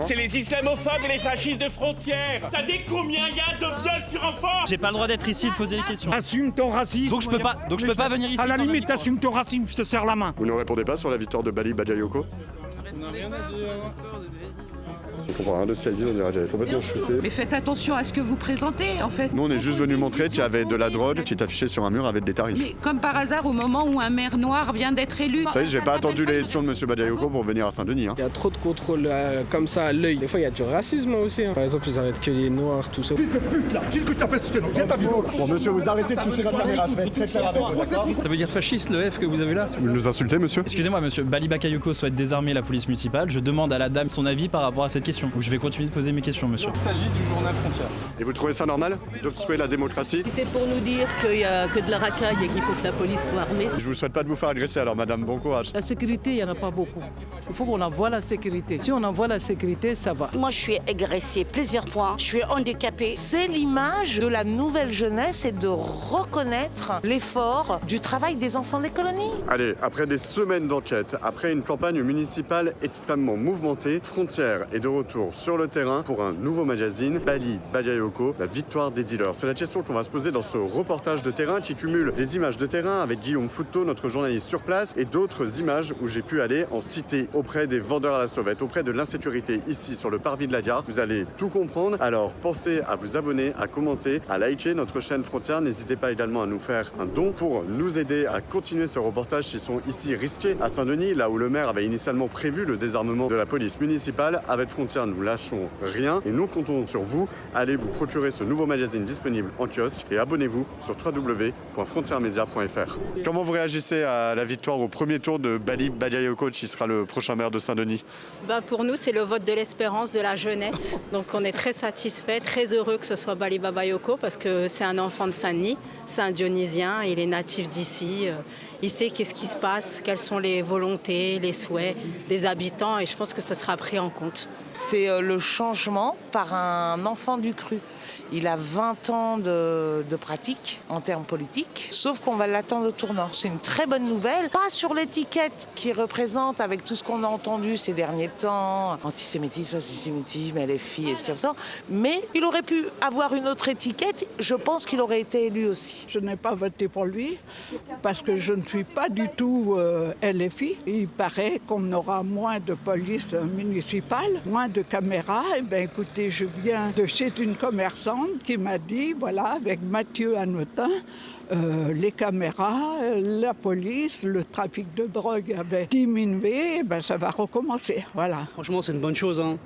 C'est les islamophobes et les fascistes de frontières. Ça dit combien il y a de viols sur enfants? J'ai pas le droit d'être ici et de poser des questions. Assume ton racisme. Donc je peux pas venir ici. À la limite, assume ton racisme, je te serre la main. Vous ne répondez pas sur la victoire de Bali Bagayoko? Je comprends rien de ce qu'elle dit, on dirait qu'elle est complètement shootée. Mais faites attention à ce que vous présentez, en fait. Nous, on est juste venu montrer qu'il y avait de la drogue qui est affichée sur un mur avec des tarifs. Mais comme par hasard, au moment où un maire noir vient d'être élu... Vous savez, j'ai pas attendu l'élection de M. Bagayoko pour venir à Saint-Denis. Il y a trop de contrôle comme ça à l'œil. Des fois, il y a du racisme aussi. Par exemple, ils arrêtent que les noirs, tout ça. Fils de pute là, qu'est-ce que tu appelles ce Bon, monsieur, vous arrêtez de toucher la caméra, je vais être très clair avec vous, d'accord? Ça veut dire fasciste le F que vous avez là? Vous nous insultez, monsieur? Excusez-moi, monsieur. Bali Bagayoko souhaite désarmer la police municipale. Je demande à la dame son avis par rapport à cette question. Je vais continuer de poser mes questions, monsieur. Il s'agit du journal Frontière. Et vous trouvez ça normal d'obstruer la démocratie? Si c'est pour nous dire qu'il y a que de la racaille et qu'il faut que la police soit armée. Je vous souhaite pas de vous faire agresser, alors madame, bon courage. La sécurité, il n'y en a pas beaucoup. Il faut qu'on envoie la sécurité. Si on envoie la sécurité, ça va. Moi, je suis agressée plusieurs fois. Je suis handicapée. C'est l'image de la nouvelle jeunesse et de reconnaître l'effort du travail des enfants des colonies. Allez, après des semaines d'enquête, après une campagne municipale extrêmement mouvementée, Frontière est de retour sur le terrain pour un nouveau magazine, Bali Bagayoko, la victoire des dealers. C'est la question qu'on va se poser dans ce reportage de terrain qui cumule des images de terrain avec Guillaume Fouteau, notre journaliste sur place, et d'autres images où j'ai pu aller en cité auprès des vendeurs à la sauvette, auprès de l'insécurité ici sur le parvis de la gare. Vous allez tout comprendre, alors pensez à vous abonner, à commenter, à liker notre chaîne Frontière. N'hésitez pas également à nous faire un don pour nous aider à continuer ces reportages qui sont ici risqués à Saint-Denis, là où le maire avait initialement prévu le désarmement de la police municipale. Avec Frontière, nous lâchons rien et nous comptons sur vous. Allez vous procurer ce nouveau magazine disponible en kiosque et abonnez-vous sur www.frontieremedia.fr. Comment vous réagissez à la victoire au premier tour de Bali Bagayoko qui sera le prochain maire de Saint-Denis? Pour nous, c'est le vote de l'espérance de la jeunesse. Donc on est très satisfait, très heureux que ce soit Bali Bagayoko parce que c'est un enfant de Saint-Denis, c'est un Dionysien, il est natif d'ici. Il sait qu'est-ce qui se passe, quelles sont les volontés, les souhaits des habitants et je pense que ce sera pris en compte. C'est le changement par un enfant du cru. Il a 20 ans de pratique en termes politiques, sauf qu'on va l'attendre au tournant. C'est une très bonne nouvelle, pas sur l'étiquette qui représente avec tout ce qu'on a entendu ces derniers temps, antisémitisme, LFI, et ce comme ça, mais il aurait pu avoir une autre étiquette, je pense qu'il aurait été élu aussi. Je n'ai pas voté pour lui parce que je ne suis pas du tout LFI. Il paraît qu'on aura moins de police municipale, moins de caméras. Eh bien, écoutez, je viens de chez une commerçante qui m'a dit, voilà, avec Mathieu Hanotin, les caméras, la police, le trafic de drogue avait diminué, ben ça va recommencer, voilà. Franchement, c'est une bonne chose, hein.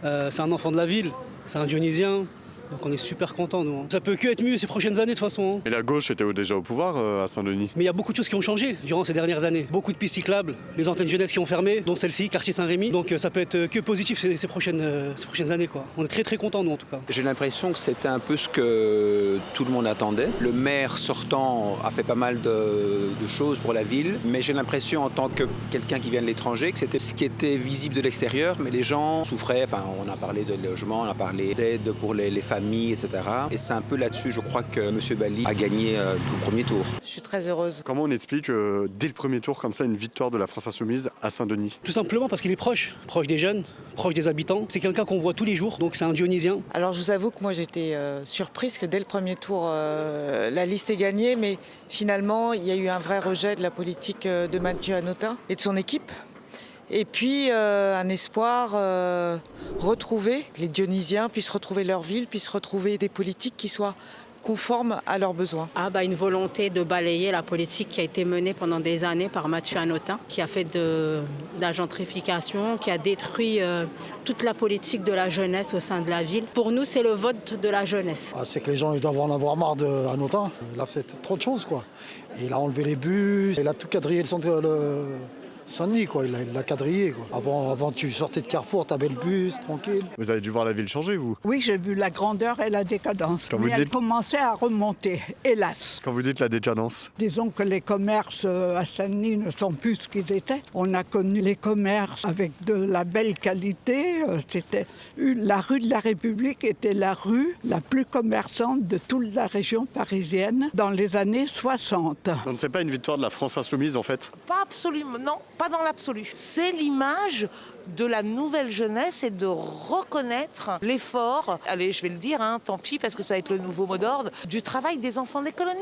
C'est un enfant de la ville, c'est un Dionysien. Donc on est super contents, nous. Ça peut que être mieux ces prochaines années, de toute façon. Et la gauche était déjà au pouvoir à Saint-Denis. Mais il y a beaucoup de choses qui ont changé durant ces dernières années. Beaucoup de pistes cyclables, les antennes jeunesse qui ont fermé, dont celle-ci, quartier Saint-Rémy. Donc ça peut être que positif ces prochaines années, quoi. On est très très contents, nous, en tout cas. J'ai l'impression que c'était un peu ce que tout le monde attendait. Le maire sortant a fait pas mal de choses pour la ville, mais j'ai l'impression, en tant que quelqu'un qui vient de l'étranger, que c'était ce qui était visible de l'extérieur, mais les gens souffraient. Enfin, on a parlé de logement, on a parlé d'aide pour les familles, etc. Et c'est un peu là-dessus, je crois, que M. Bali a gagné tout le premier tour. Je suis très heureuse. Comment on explique dès le premier tour, comme ça, une victoire de la France Insoumise à Saint-Denis? Tout simplement parce qu'il est proche des jeunes, proche des habitants. C'est quelqu'un qu'on voit tous les jours, donc c'est un Dionysien. Alors je vous avoue que moi j'étais surprise que dès le premier tour, la liste est gagnée, mais finalement il y a eu un vrai rejet de la politique de Mathieu Hanotin et de son équipe. Et puis un espoir retrouvé, que les Dionysiens puissent retrouver leur ville, puissent retrouver des politiques qui soient conformes à leurs besoins. Une volonté de balayer la politique qui a été menée pendant des années par Mathieu Hanotin, qui a fait de la gentrification, qui a détruit toute la politique de la jeunesse au sein de la ville. Pour nous, c'est le vote de la jeunesse. C'est que les gens ils doivent en avoir marre de Hanotin. Il a fait trop de choses, quoi. Il a enlevé les bus, il a tout quadrillé le centre Saint-Denis, quoi. Il l'a quadrillé, quoi. Avant, tu sortais de Carrefour, t'avais le bus, tranquille. Vous avez dû voir la ville changer, vous? Oui, j'ai vu la grandeur et la décadence. Quand mais vous elle commençait à remonter, hélas. Quand vous dites la décadence? Disons que les commerces à Saint-Denis ne sont plus ce qu'ils étaient. On a connu les commerces avec de la belle qualité. La rue de la République était la rue la plus commerçante de toute la région parisienne dans les années 60. Donc c'est pas une victoire de la France Insoumise, en fait? Pas absolument, non, pas dans l'absolu. C'est l'image de la nouvelle jeunesse et de reconnaître l'effort, allez, je vais le dire, tant pis parce que ça va être le nouveau mot d'ordre, du travail des enfants des colonies.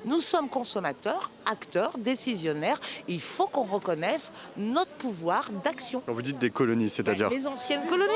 Nous sommes consommateurs, acteurs, décisionnaires. Il faut qu'on reconnaisse notre pouvoir d'action. Quand vous dites des colonies, c'est-à-dire Les anciennes colonies,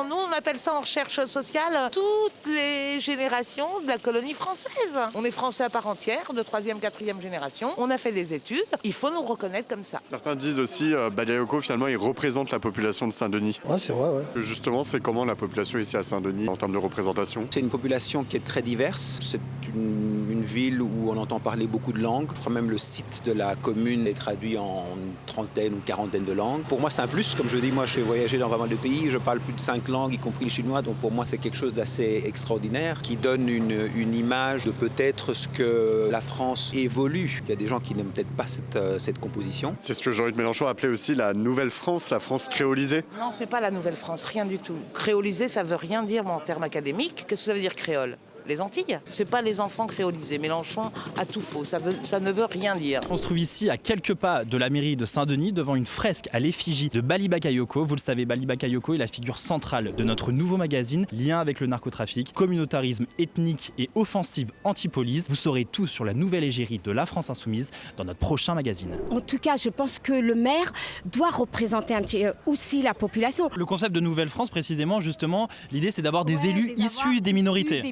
nous on appelle ça en recherche sociale toutes les générations de la colonie française. On est français à part entière, de 3e, 4e génération. On a fait des études, il faut nous reconnaître comme ça. Certains disent aussi Badiayoko, finalement, il représente la population de Saint-Denis. Ouais, c'est vrai, ouais. Justement, c'est comment la population ici à Saint-Denis en termes de représentation? C'est une population qui est très diverse. C'est une ville où on entend parler beaucoup de langues. Je crois même le site de la commune est traduit en une trentaine ou quarantaine de langues. Pour moi, c'est un plus. Comme je dis, moi, je suis voyagé dans pas mal de pays. Je parle plus de 5 langues, y compris le chinois. Donc pour moi, c'est quelque chose d'assez extraordinaire qui donne une image de peut-être ce que la France évolue. Il y a des gens qui n'aiment peut-être pas cette composition. C'est ce que Jean-Luc Mélenchon appelait aussi la Nouvelle France, la France créolisée. Non, c'est pas la Nouvelle-France, rien du tout. Créolisé, ça veut rien dire en termes académiques. Qu'est-ce que ça veut dire créole? Les Antilles. C'est pas les enfants créolisés. Mélenchon a tout faux. Ça ne veut rien dire. On se trouve ici à quelques pas de la mairie de Saint-Denis devant une fresque à l'effigie de Bali Bakayoko. Vous le savez, Bali Bakayoko est la figure centrale de notre nouveau magazine, lien avec le narcotrafic, communautarisme ethnique et offensive anti-police. Vous saurez tout sur la nouvelle égérie de la France Insoumise dans notre prochain magazine. En tout cas, je pense que le maire doit représenter un petit aussi la population. Le concept de Nouvelle France, précisément, justement, l'idée c'est d'avoir des élus issus des minorités.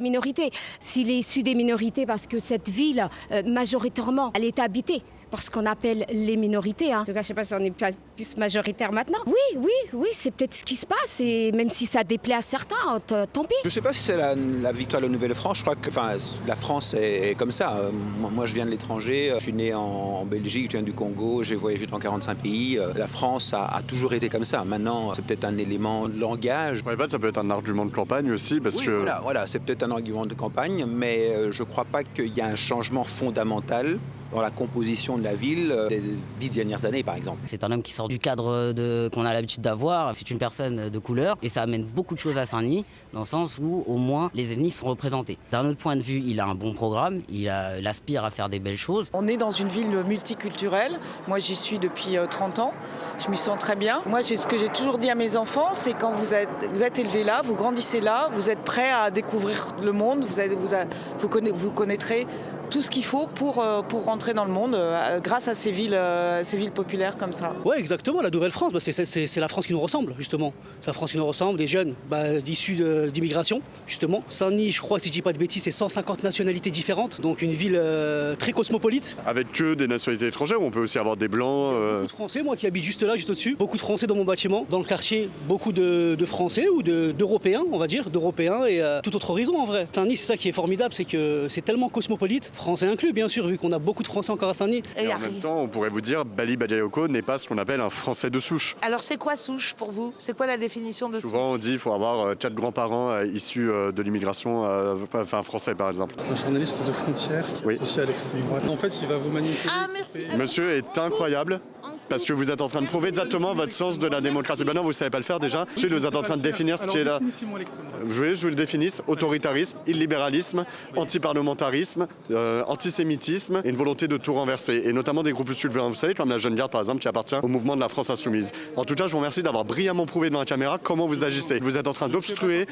S'il est issu des minorités, parce que cette ville, majoritairement, elle est habitée par ce qu'on appelle les minorités. En tout cas, je ne sais pas si on est plus majoritaire maintenant. Oui, c'est peut-être ce qui se passe. Et même si ça déplaît à certains, tant pis. Je ne sais pas si c'est la victoire de la Nouvelle-France. Je crois que la France est comme ça. Moi, je viens de l'étranger. Je suis né en Belgique, je viens du Congo. J'ai voyagé dans 45 pays. La France a toujours été comme ça. Maintenant, c'est peut-être un élément de langage. Je ne crois pas que ça peut être un argument de campagne aussi. Parce que... Voilà, c'est peut-être un argument de campagne. Mais je ne crois pas qu'il y a un changement fondamental dans la composition de la ville des 10 dernières années, par exemple. C'est un homme qui sort du cadre qu'on a l'habitude d'avoir. C'est une personne de couleur et ça amène beaucoup de choses à Saint-Denis, dans le sens où, au moins, les ethnies sont représentées. D'un autre point de vue, il a un bon programme, il aspire à faire des belles choses. On est dans une ville multiculturelle. Moi, j'y suis depuis 30 ans. Je m'y sens très bien. Moi, ce que j'ai toujours dit à mes enfants, c'est quand vous êtes élevés là, vous grandissez là, vous êtes prêts à découvrir le monde, vous connaîtrez tout ce qu'il faut pour rentrer dans le monde grâce à ces villes populaires comme ça. Oui, exactement. La Nouvelle-France, c'est la France qui nous ressemble, justement. C'est la France qui nous ressemble, des jeunes issus d'immigration, justement. Saint-Denis, je crois, si je dis pas de bêtises, c'est 150 nationalités différentes, donc une ville très cosmopolite. Avec que des nationalités étrangères, ou on peut aussi avoir des blancs Beaucoup de Français, moi qui habite juste là, juste au-dessus. Beaucoup de Français dans mon bâtiment. Dans le quartier, beaucoup de Français ou d'Européens, on va dire, d'Européens et tout autre horizon en vrai. Saint-Denis, c'est ça qui est formidable, c'est que c'est tellement cosmopolite. Français inclus, bien sûr, vu qu'on a beaucoup de Français encore à Saint-Denis. Et en même temps, on pourrait vous dire, Bali Bakayoko n'est pas ce qu'on appelle un Français de souche. Alors, c'est quoi souche pour vous? C'est quoi la définition de souche? Souvent, on dit qu'il faut avoir 4 grands-parents issus de l'immigration, français par exemple. C'est un journaliste de Frontières qui est associé à l'extrême droite. En fait, il va vous manipuler. Ah, merci. Monsieur est incroyable. Parce que vous êtes en train de prouver exactement votre sens de la démocratie. Ben non, vous ne savez pas le faire déjà. Ensuite, vous êtes en train de définir ce qui est là. Je vous le définisse. Autoritarisme, illibéralisme, antiparlementarisme, antisémitisme et une volonté de tout renverser. Et notamment des groupes plus culturels. Vous savez, comme la Jeune Garde, par exemple, qui appartient au mouvement de la France Insoumise. En tout cas, je vous remercie d'avoir brillamment prouvé devant la caméra comment vous agissez. Vous êtes en train d'obstruer.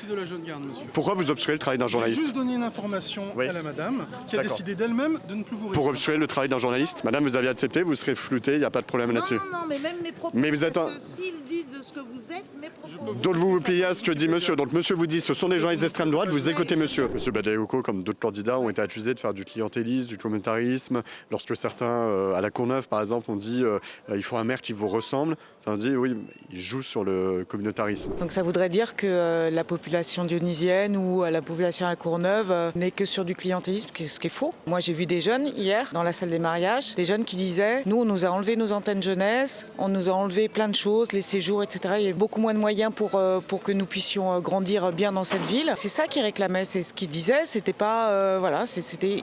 Pourquoi vous obstruez le travail d'un journaliste? J'ai juste donné une information à la madame qui a décidé d'elle-même de ne plus vous répondre. Pour obstruer le travail d'un journaliste? Madame, vous aviez accepté, vous serez flouté, il n'y a pas de problème là-dessus. Non, mais même mes propos. Mais vous êtes s'il dit de ce que vous êtes, mes propos. Donc vous vous pliez à ce que dit monsieur. Donc monsieur vous dit ce sont des gens d'extrême droite, vous écoutez monsieur. Monsieur Bakayoko, comme d'autres candidats, ont été accusés de faire du clientélisme, du communautarisme. Lorsque certains, à la Courneuve par exemple, ont dit il faut un maire qui vous ressemble, ça veut dire oui, ils jouent sur le communautarisme. Donc ça voudrait dire que la population dionysienne ou la population à la Courneuve n'est que sur du clientélisme, ce qui est faux. Moi j'ai vu des jeunes hier dans la salle des mariages, des jeunes qui disaient nous on nous a enlevé nos antennes jeunesse, on nous a enlevé plein de choses, les séjours, etc. Il y a beaucoup moins de moyens pour que nous puissions grandir bien dans cette ville. C'est ça qu'ils réclamaient, c'est ce qu'ils disaient. C'était pas,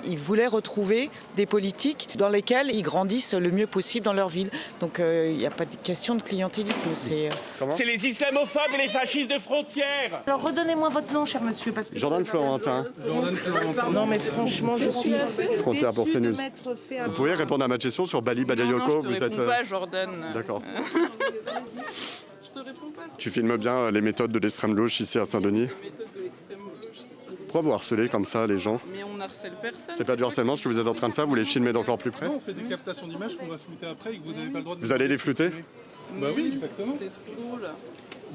ils voulaient retrouver des politiques dans lesquelles ils grandissent le mieux possible dans leur ville. Donc il n'y a pas de question de clientélisme. C'est les islamophobes et les fascistes de Frontières. Alors redonnez-moi votre nom, cher monsieur, parce que Jordan Florentin. Non mais franchement, je suis Frontières pour déçue de CNews. m'être fait. Vous pouvez répondre à ma question sur Bali Bakayoko? Non, je te réponds pas, Jordan. D'accord. te réponds pas. Tu filmes bien les méthodes de l'extrême gauche ici à Saint-Denis? Les méthodes de l'extrême gauche. Pourquoi vous harcelez comme ça les gens? Mais on harcèle personne. C'est pas du harcèlement ce que vous êtes en train de faire, vous les filmez d'encore plus près? Non, on fait des captations d'images qu'on va flouter après et que vous n'avez pas le droit de... Vous allez les flouter? Bah oui, exactement. T'es trop drôle.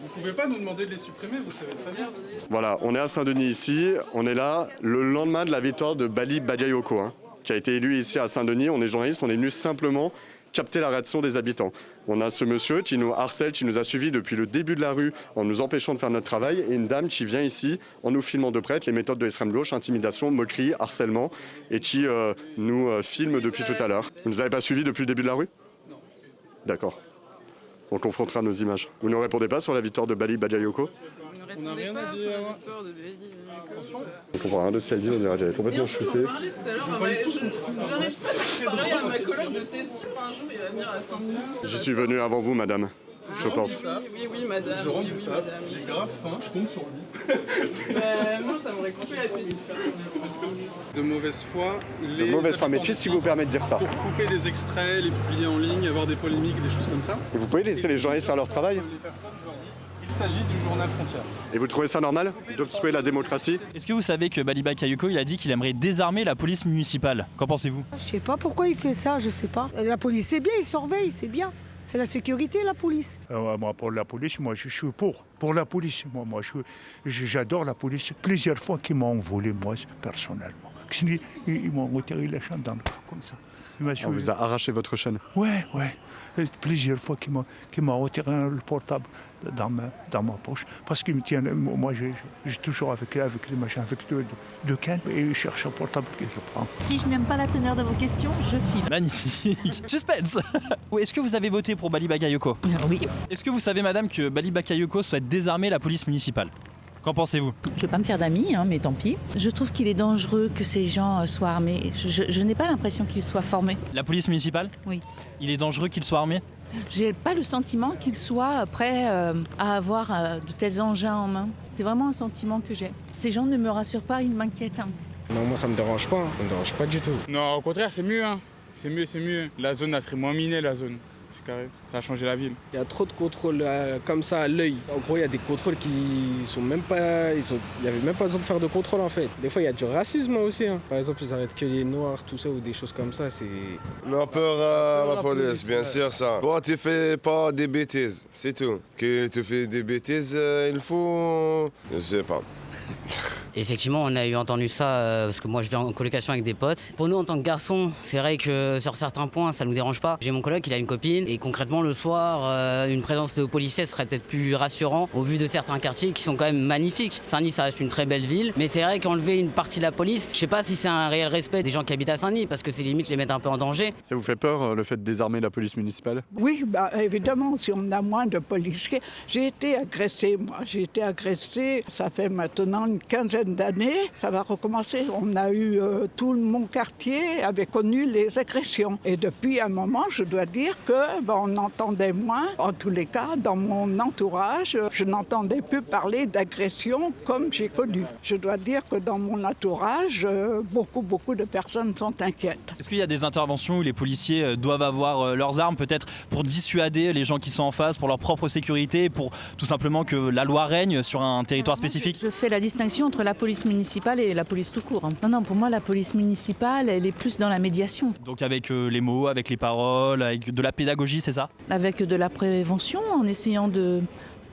Vous pouvez pas nous demander de les supprimer, vous savez très bien. Voilà, on est à Saint-Denis ici, on est là le lendemain de la victoire de Bali Bagayoko, qui a été élu ici à Saint-Denis. On est journaliste, on est venu simplement capter la réaction des habitants. On a ce monsieur qui nous harcèle, qui nous a suivis depuis le début de la rue en nous empêchant de faire notre travail, et une dame qui vient ici en nous filmant de près les méthodes de l'extrême gauche, intimidation, moquerie, harcèlement, et qui nous filme depuis tout à l'heure. Vous ne nous avez pas suivis depuis le début de la rue? Non. D'accord. On confrontera nos images. Vous ne répondez pas sur la victoire de Bali Bagayoko? On n'a rien à dire. On comprend rien de ce qu'elle dit, on dirait qu'elle est complètement shootée. J'arrête pas de parler à ma coloc, je sais sûr un jour il va venir à Saint-Denis. J'y suis venu avant vous, madame, je pense. Oui, madame. Je rentre oui, du taf, madame. j'ai grave faim, je compte sur lui. Moi, ça m'aurait coupé l'appétit personnellement. De mauvaise foi, De mauvaise foi, mais qu'est-ce qui vous permet de dire ça? pour couper des extraits, les publier en ligne, avoir des polémiques, des choses comme ça. Et vous pouvez laisser les journalistes faire leur travail? Les personnes, je leur dis, il s'agit du journal Frontière. Et vous trouvez ça normal d'obstruer la démocratie? Est-ce que vous savez que Bali Bagayoko il a dit qu'il aimerait désarmer la police municipale? Qu'en pensez-vous? Je sais pas pourquoi il fait ça, je sais pas. La police c'est bien, ils surveillent, c'est bien. C'est la sécurité, la police. Moi, pour la police, moi, je suis pour la police. Moi, j'adore la police. Plusieurs fois qu'ils m'ont volé, moi, personnellement. Ils m'ont retiré la chaîne dans le cou, comme ça. On vous a arraché votre chaîne? Ouais. Et plusieurs fois qu'ils m'ont retiré le portable dans ma poche. Parce qu'ils me tiennent. Moi, j'ai toujours avec les machins, avec deux cannes, et ils cherchent un portable qu'ils le prennent. Si je n'aime pas la teneur de vos questions, je file. Magnifique. Suspense. Est-ce que vous avez voté pour Bali Bagayoko? Oui. Est-ce que vous savez, madame, que Bali Bagayoko souhaite désarmer la police municipale? Qu'en pensez-vous? Je vais pas me faire d'amis, mais tant pis. Je trouve qu'il est dangereux que ces gens soient armés. Je n'ai pas l'impression qu'ils soient formés. La police municipale? Oui. Il est dangereux qu'il soit armé? J'ai pas le sentiment qu'ils soient prêts à avoir de tels engins en main. C'est vraiment un sentiment que j'ai. Ces gens ne me rassurent pas, ils m'inquiètent. Non, moi ça me dérange pas, ça me dérange pas du tout. Non, au contraire, c'est mieux. C'est mieux. La zone, elle serait moins minée, la zone. C'est carré, ça a changé la ville. Il y a trop de contrôles comme ça à l'œil. En gros, il y a des contrôles qui sont même pas... Il n'y avait même pas besoin de faire de contrôle en fait. Des fois, il y a du racisme aussi. Par exemple, ils arrêtent que les noirs, tout ça, ou des choses comme ça. C'est... On a peur à la police, bien sûr, ça. Toi, tu fais pas des bêtises, c'est tout. Que tu fais des bêtises, il faut... Je sais pas. Effectivement, on a eu entendu ça parce que moi je vais en colocation avec des potes. Pour nous en tant que garçons, c'est vrai que sur certains points ça nous dérange pas. J'ai mon coloc, il a une copine et concrètement le soir, une présence de policiers serait peut-être plus rassurant au vu de certains quartiers qui sont quand même magnifiques. Saint-Denis ça reste une très belle ville, mais c'est vrai qu'enlever une partie de la police, je sais pas si c'est un réel respect des gens qui habitent à Saint-Denis parce que c'est limite les mettre un peu en danger. Ça vous fait peur le fait de désarmer la police municipale? Oui, évidemment, si on a moins de policiers. J'ai été agressée, ça fait maintenant une quinzaine d'années. Ça va recommencer. On a eu, tout mon quartier avait connu les agressions. Et depuis un moment, je dois dire que on entendait moins. En tous les cas, dans mon entourage, je n'entendais plus parler d'agression comme j'ai connu. Je dois dire que dans mon entourage, beaucoup de personnes sont inquiètes. Est-ce qu'il y a des interventions où les policiers doivent avoir leurs armes, peut-être pour dissuader les gens qui sont en face, pour leur propre sécurité, pour tout simplement que la loi règne sur un territoire spécifique? Je fais la distinction entre la police municipale et la police tout court. Non, pour moi, la police municipale, elle est plus dans la médiation. Donc avec les mots, avec les paroles, avec de la pédagogie, c'est ça? Avec de la prévention, en essayant de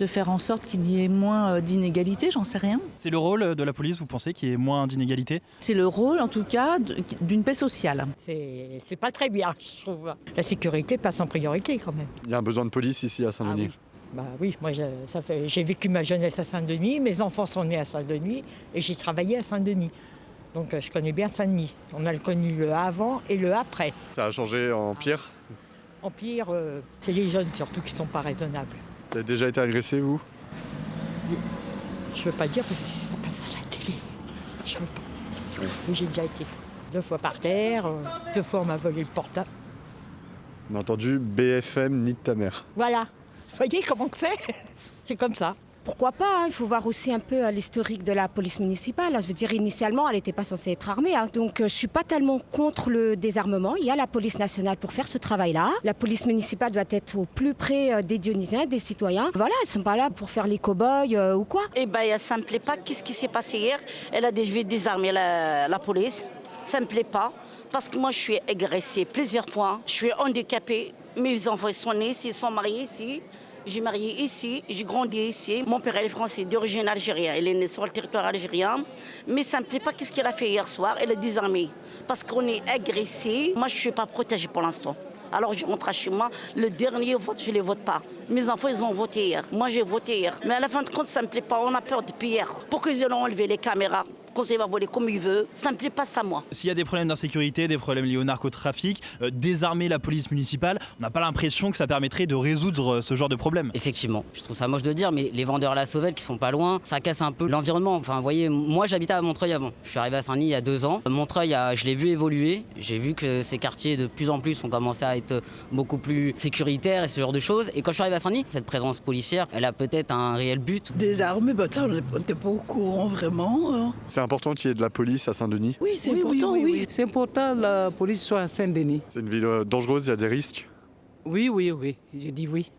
faire en sorte qu'il y ait moins d'inégalités, j'en sais rien. C'est le rôle de la police, vous pensez, qu'il y ait moins d'inégalités? C'est le rôle, en tout cas, d'une paix sociale. C'est pas très bien, je trouve. La sécurité passe en priorité, quand même. Il y a un besoin de police ici à Saint-Denis. Oui, moi j'ai vécu ma jeunesse à Saint-Denis, mes enfants sont nés à Saint-Denis et j'ai travaillé à Saint-Denis. Donc je connais bien Saint-Denis. On a connu le avant et le après. Ça a changé en pire? En pire, c'est les jeunes surtout qui sont pas raisonnables. Vous avez déjà été agressé, vous? Je veux pas dire parce que si ça passe à la télé, je veux pas. Oui, j'ai déjà été 2 fois par terre, 2 fois on m'a volé le portable. On a entendu BFM, ni de ta mère. Voilà. Vous voyez comment que c'est? C'est comme ça. pourquoi pas, il faut voir aussi un peu l'historique de la police municipale. Je veux dire, initialement, elle n'était pas censée être armée. Donc, je ne suis pas tellement contre le désarmement. Il y a la police nationale pour faire ce travail-là. La police municipale doit être au plus près des Dionysiens, des citoyens. Voilà, ils ne sont pas là pour faire les cow-boys ou quoi. Eh bien, ça ne me plaît pas. Qu'est-ce qui s'est passé hier? Elle a dit, je vais désarmer la police. Ça ne me plaît pas. Parce que moi, je suis agressée plusieurs fois. Je suis handicapée. Mes enfants sont nés ici, ils sont mariés ici. J'ai marié ici, j'ai grandi ici. Mon père, il est français, d'origine algérienne. Il est né sur le territoire algérien. Mais ça ne me plaît pas qu'est-ce qu'elle a fait hier soir. Elle est désarmée. Parce qu'on est agressé. Moi, je ne suis pas protégée pour l'instant. Alors je rentre chez moi. Le dernier vote, je ne les vote pas. Mes enfants, ils ont voté hier. Moi, j'ai voté hier. Mais à la fin de compte, ça ne me plaît pas. On a peur depuis hier. Pourquoi ils ont enlevé les caméras? Conseil va voler comme il veut, ça ne me plaît pas ça moi. S'il y a des problèmes d'insécurité, des problèmes liés au narcotrafic, désarmer la police municipale, on n'a pas l'impression que ça permettrait de résoudre ce genre de problème. Effectivement, je trouve ça moche de dire, mais les vendeurs à la sauvette qui sont pas loin, ça casse un peu l'environnement. Enfin, vous voyez, moi j'habitais à Montreuil avant. Je suis arrivé à Saint-Denis il y a 2 ans. Montreuil, je l'ai vu évoluer. J'ai vu que ces quartiers de plus en plus ont commencé à être beaucoup plus sécuritaires et ce genre de choses. Et quand je suis arrivé à Saint-Denis, cette présence policière, elle a peut-être un réel but. Désarmer, ça, on n'était pas au courant vraiment. C'est important qu'il y ait de la police à Saint-Denis? Oui, c'est important, oui. C'est important que la police soit à Saint-Denis. C'est une ville dangereuse, il y a des risques? Oui, j'ai dit oui.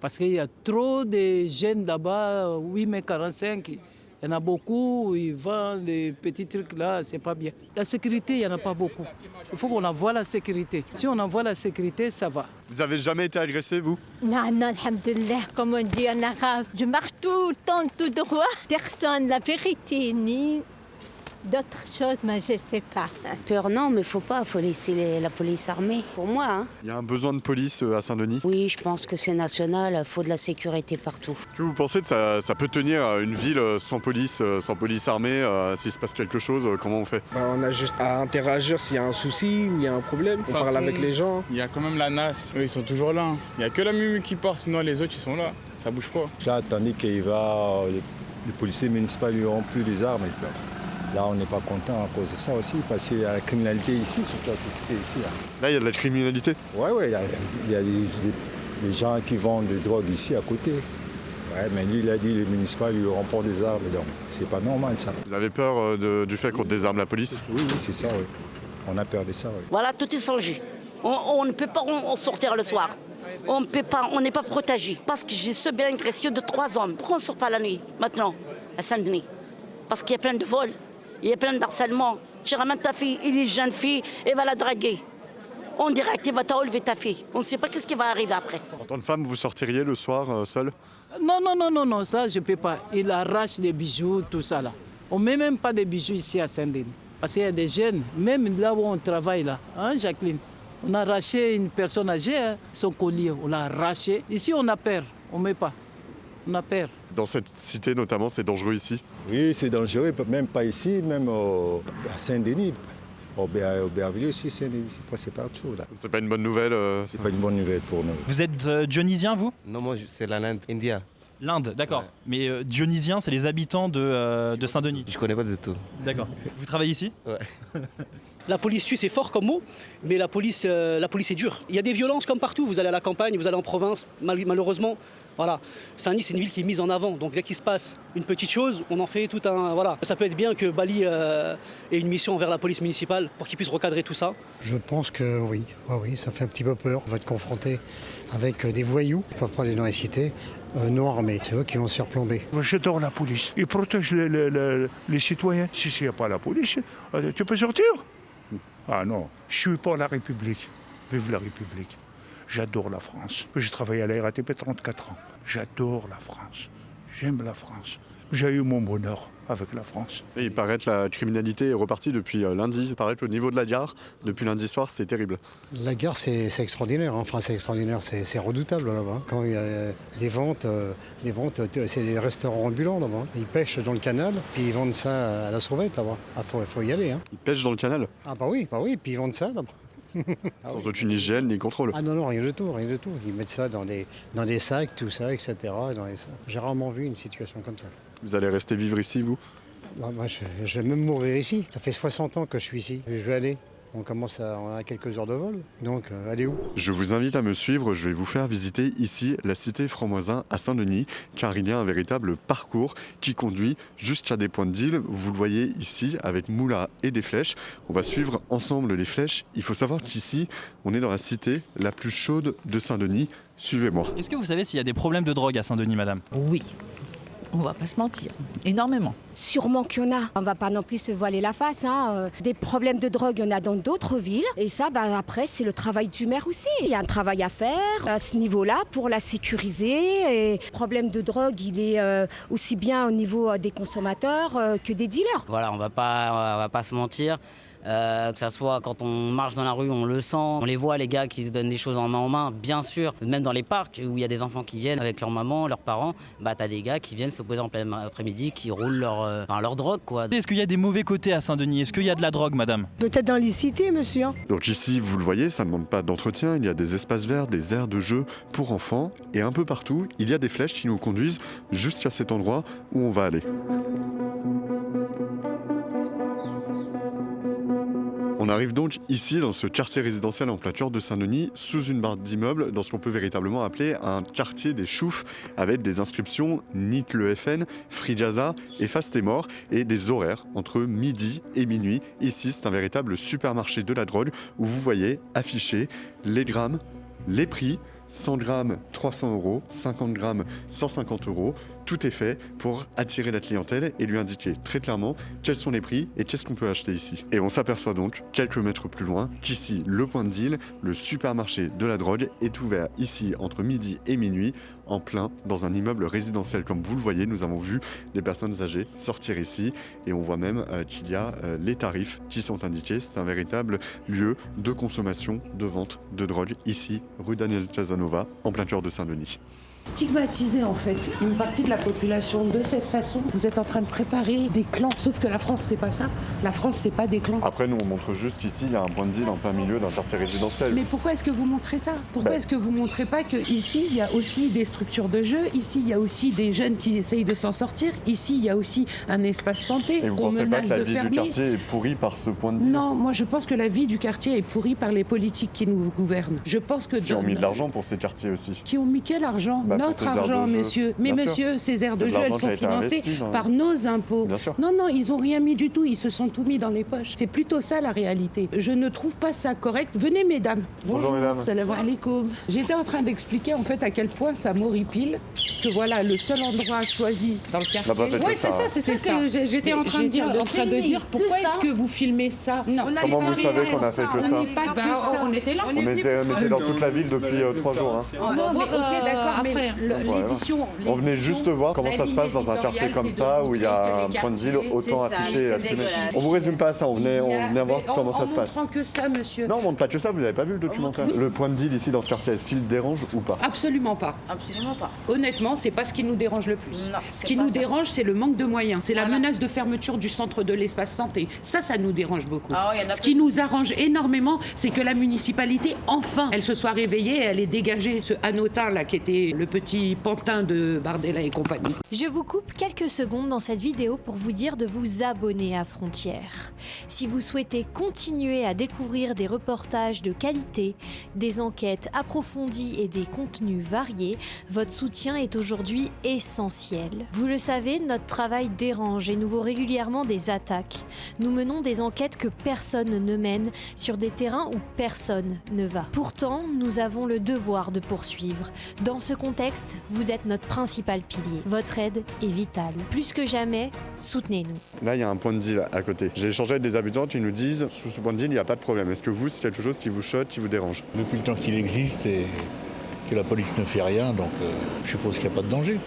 Parce qu'il y a trop de jeunes là-bas, 8 mai 45, il y en a beaucoup, ils vendent des petits trucs là, c'est pas bien. La sécurité, il n'y en a pas beaucoup. Il faut qu'on envoie la sécurité. Si on envoie la sécurité, ça va. Vous avez jamais été agressé, vous? Non, alhamdoulilah, comme on dit en arabe. Je marche tout le temps tout droit. Personne, la vérité, ni d'autres choses, mais je ne sais pas. Peur, non, mais faut laisser la police armée, pour moi. Hein. Il y a un besoin de police à Saint-Denis? Oui, je pense que c'est national, il faut de la sécurité partout. Est-ce que vous pensez que ça peut tenir une ville sans police armée? S'il se passe quelque chose, comment on fait? On a juste à interagir s'il y a un souci ou il y a un problème. On parle avec les gens. Il y a quand même la NAS, eux ils sont toujours là. Il n'y a que la MUMU qui part, sinon les autres ils sont là. Ça bouge pas. J'ai attendu les policiers municipaux n'auront plus les armes. Là, on n'est pas content à cause de ça aussi, parce qu'il y a la criminalité ici, surtout la société ici. Là, il y a de la criminalité? Oui, il y a des gens qui vendent de drogue ici à côté. Ouais, mais lui, il a dit les municipaux lui auront des armes, donc c'est pas normal ça. Vous avez peur du fait qu'on désarme la police? Oui, c'est ça, oui. On a peur de ça, oui. Voilà, tout est changé. On ne peut pas sortir le soir. On ne peut pas, on n'est pas protégé. Parce que j'ai subi une agression de 3 hommes. Pourquoi on ne sort pas la nuit, maintenant, à Saint-Denis? Parce qu'il y a plein de vols. Il y a plein d'harcèlement. Tu ramènes ta fille, il est jeune fille, elle va la draguer. En direct, il va t'enlever ta fille. On ne sait pas qu'est-ce qui va arriver après. En tant que femme, vous sortiriez le soir seule? Non, ça je ne peux pas. Il arrache des bijoux, tout ça là. On ne met même pas des bijoux ici à Saint-Denis. Parce qu'il y a des jeunes, même là où on travaille là, hein, Jacqueline? On a arraché une personne âgée, hein, son collier, on l'a arraché. Ici on a peur, on ne met pas. On a peur. Dans cette cité notamment, c'est dangereux ici? Oui, c'est dangereux, même pas ici, même à Saint-Denis. Au Bervilliers aussi, Saint-Denis, c'est partout là. C'est pas une bonne nouvelle? C'est pas une bonne nouvelle pour nous. Vous êtes dionysien, vous? Non, moi c'est l'Inde, India. L'Inde, d'accord. Ouais. Mais dionysien, c'est les habitants de Saint-Denis? Je connais pas du tout. D'accord. Vous travaillez ici? Ouais. La police tue, c'est fort comme mot, mais la police est dure. Il y a des violences comme partout. Vous allez à la campagne, vous allez en province, malheureusement. Voilà. Saint-Denis, c'est une ville qui est mise en avant. Donc dès qu'il se passe une petite chose, on en fait tout un... Voilà. Ça peut être bien que Bali ait une mission envers la police municipale pour qu'ils puissent recadrer tout ça. Je pense que oui. Oui, ça fait un petit peu peur. On va être confronté avec des voyous. Ils ne peuvent pas aller dans les cités. Non armés, c'est eux qui vont se faire plomber. J'adore la police. Ils protègent les citoyens. Si il n'y a pas la police, tu peux sortir? Ah non, je ne suis pas la République. Vive la République. J'adore la France. J'ai travaillé à la RATP 34 ans. J'adore la France. J'aime la France. J'ai eu mon bonheur avec la France. Et il paraît que la criminalité est repartie depuis lundi. Il paraît que le niveau de la gare, depuis lundi soir, c'est terrible. La gare, c'est extraordinaire. Enfin, c'est extraordinaire, c'est redoutable là-bas. Quand il y a des ventes, c'est des restaurants ambulants là-bas. Ils pêchent dans le canal, puis ils vendent ça à la sauvette là-bas. Ah, faut y aller. Hein. Ils pêchent dans le canal? Ah bah oui, puis ils vendent ça là-bas. Sans aucune hygiène ni contrôle? Ah non, rien du tout. Ils mettent ça dans des sacs, tout ça, etc. J'ai rarement vu une situation comme ça. Vous allez rester vivre ici, vous? Moi, je vais même mourir ici. Ça fait 60 ans que je suis ici. Je vais aller. On a quelques heures de vol, donc allez où? Je vous invite à me suivre, je vais vous faire visiter ici la cité Franc-Moisin à Saint-Denis, car il y a un véritable parcours qui conduit jusqu'à des points de deal. Vous le voyez ici avec moulins et des flèches. On va suivre ensemble les flèches. Il faut savoir qu'ici, on est dans la cité la plus chaude de Saint-Denis. Suivez-moi. Est-ce que vous savez s'il y a des problèmes de drogue à Saint-Denis, madame? Oui, on va pas se mentir, énormément. Sûrement qu'il y en a. On va pas non plus se voiler la face. Des problèmes de drogue, il y en a dans d'autres villes. Et ça, après, c'est le travail du maire aussi. Il y a un travail à faire à ce niveau-là pour la sécuriser. Et le problème de drogue, il est aussi bien au niveau des consommateurs que des dealers. Voilà, on va pas se mentir. Que ça soit quand on marche dans la rue, on le sent, on les voit les gars qui se donnent des choses en main, bien sûr, même dans les parcs où il y a des enfants qui viennent avec leur maman, leurs parents, t'as des gars qui viennent se poser en plein après-midi, qui roulent leur drogue quoi. Est-ce qu'il y a des mauvais côtés à Saint-Denis? Est-ce qu'il y a de la drogue, madame? Peut-être dans les cités, monsieur. Donc ici, vous le voyez, ça ne demande pas d'entretien, il y a des espaces verts, des aires de jeu pour enfants, et un peu partout, il y a des flèches qui nous conduisent jusqu'à cet endroit où on va aller. On arrive donc ici dans ce quartier résidentiel en plein cœur de Saint-Denis, sous une barre d'immeubles, dans ce qu'on peut véritablement appeler un quartier des choufs, avec des inscriptions Nique le FN, Fridiasa et Fastemort, et des horaires entre midi et minuit. Ici, c'est un véritable supermarché de la drogue où vous voyez afficher les grammes, les prix. 100 grammes, 300 €, 50 grammes, 150 €. Tout est fait pour attirer la clientèle et lui indiquer très clairement quels sont les prix et qu'est-ce qu'on peut acheter ici. Et on s'aperçoit donc, quelques mètres plus loin, qu'ici, le point de deal, le supermarché de la drogue, est ouvert ici entre midi et minuit, en plein dans un immeuble résidentiel. Comme vous le voyez, nous avons vu des personnes âgées sortir ici et on voit même qu'il y a les tarifs qui sont indiqués. C'est un véritable lieu de consommation, de vente de drogue ici, rue Daniel Casanova, en plein cœur de Saint-Denis. Stigmatiser en fait une partie de la population de cette façon. Vous êtes en train de préparer des clans, sauf que la France c'est pas ça. La France c'est pas des clans. Après nous on montre juste qu'ici il y a un point de deal en plein milieu d'un quartier résidentiel. Mais pourquoi est-ce que vous montrez ça? Pourquoi est-ce que vous montrez pas qu'ici il y a aussi des structures de jeu, ici il y a aussi des jeunes qui essayent de s'en sortir, ici il y a aussi un espace santé qu'on menace de fermer. Et vous pensez pas que la vie du quartier est pourrie par ce point de deal? Non, moi je pense que la vie du quartier est pourrie par les politiques qui nous gouvernent. Je pense que... Qui ont mis de l'argent pour ces quartiers aussi. Qui ont mis quel argent? Notre argent, monsieur. Mais monsieur, ces aires de jeu, elles sont financées par nos impôts. Non, non, ils n'ont rien mis du tout. Ils se sont tout mis dans les poches. C'est plutôt ça la réalité. Je ne trouve pas ça correct. Venez, mesdames. Bonjour, mesdames. Salam alaikum. J'étais en train d'expliquer en fait à quel point ça m'horripile que voilà, le seul endroit choisi dans le quartier. Oui, c'est ça que j'étais en train de dire. Pourquoi est-ce que vous filmez ça? Comment vous savez qu'on a fait que ça? On était là. On était dans toute la ville depuis 3 jours. Non, mais ok, d'accord, mais l'édition... On venait juste voir comment ça se passe dans un quartier comme ça où il y a un point de deal autant affiché. On vous résume pas à ça, on venait voir comment ça se passe. On montre que ça, monsieur. Non, on montre pas que ça, vous n'avez pas vu le documentaire. Le point de deal ici dans ce quartier, est-ce qu'il dérange ou pas? Absolument pas. Absolument pas. Honnêtement, c'est pas ce qui nous dérange le plus. Non, ce qui nous dérange, c'est le manque de moyens. C'est la menace de fermeture du centre de l'espace santé. Ça nous dérange beaucoup. Ce qui nous arrange énormément, c'est que la municipalité, enfin, elle se soit réveillée et elle ait dégagé ce hanotin là qui était le petit pantin de Bardella et compagnie. Je vous coupe quelques secondes dans cette vidéo pour vous dire de vous abonner à Frontières. Si vous souhaitez continuer à découvrir des reportages de qualité, des enquêtes approfondies et des contenus variés, votre soutien est aujourd'hui essentiel. Vous le savez, notre travail dérange et nous vaut régulièrement des attaques. Nous menons des enquêtes que personne ne mène sur des terrains où personne ne va. Pourtant, nous avons le devoir de poursuivre. Dans ce contexte, vous êtes notre principal pilier. Votre aide est vitale. Plus que jamais, soutenez-nous. Là, il y a un point de deal à côté. J'ai échangé avec des habitants qui nous disent sous ce point de deal, il n'y a pas de problème. Est-ce que vous, c'est quelque chose qui vous choque, qui vous dérange? Depuis le temps qu'il existe et que la police ne fait rien, donc je suppose qu'il n'y a pas de danger.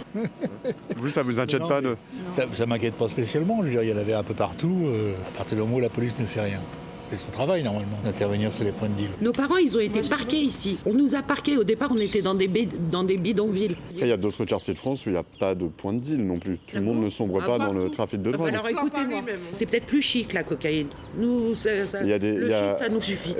Vous, ça vous inquiète pas de... Ça m'inquiète pas spécialement. Je veux dire, il y en avait un peu partout. À partir du moment où la police ne fait rien. C'est son travail, normalement, d'intervenir sur les points de deal. Nos parents, ils ont été parqués ici. On nous a parqués. Au départ, on était dans des bidonvilles. Après, il y a d'autres quartiers de France où il n'y a pas de point de deal non plus. Tout le monde ne sombre pas dans le trafic de drogue. Alors écoutez-moi, c'est peut-être plus chic la cocaïne. Nous, shit, ça nous suffit.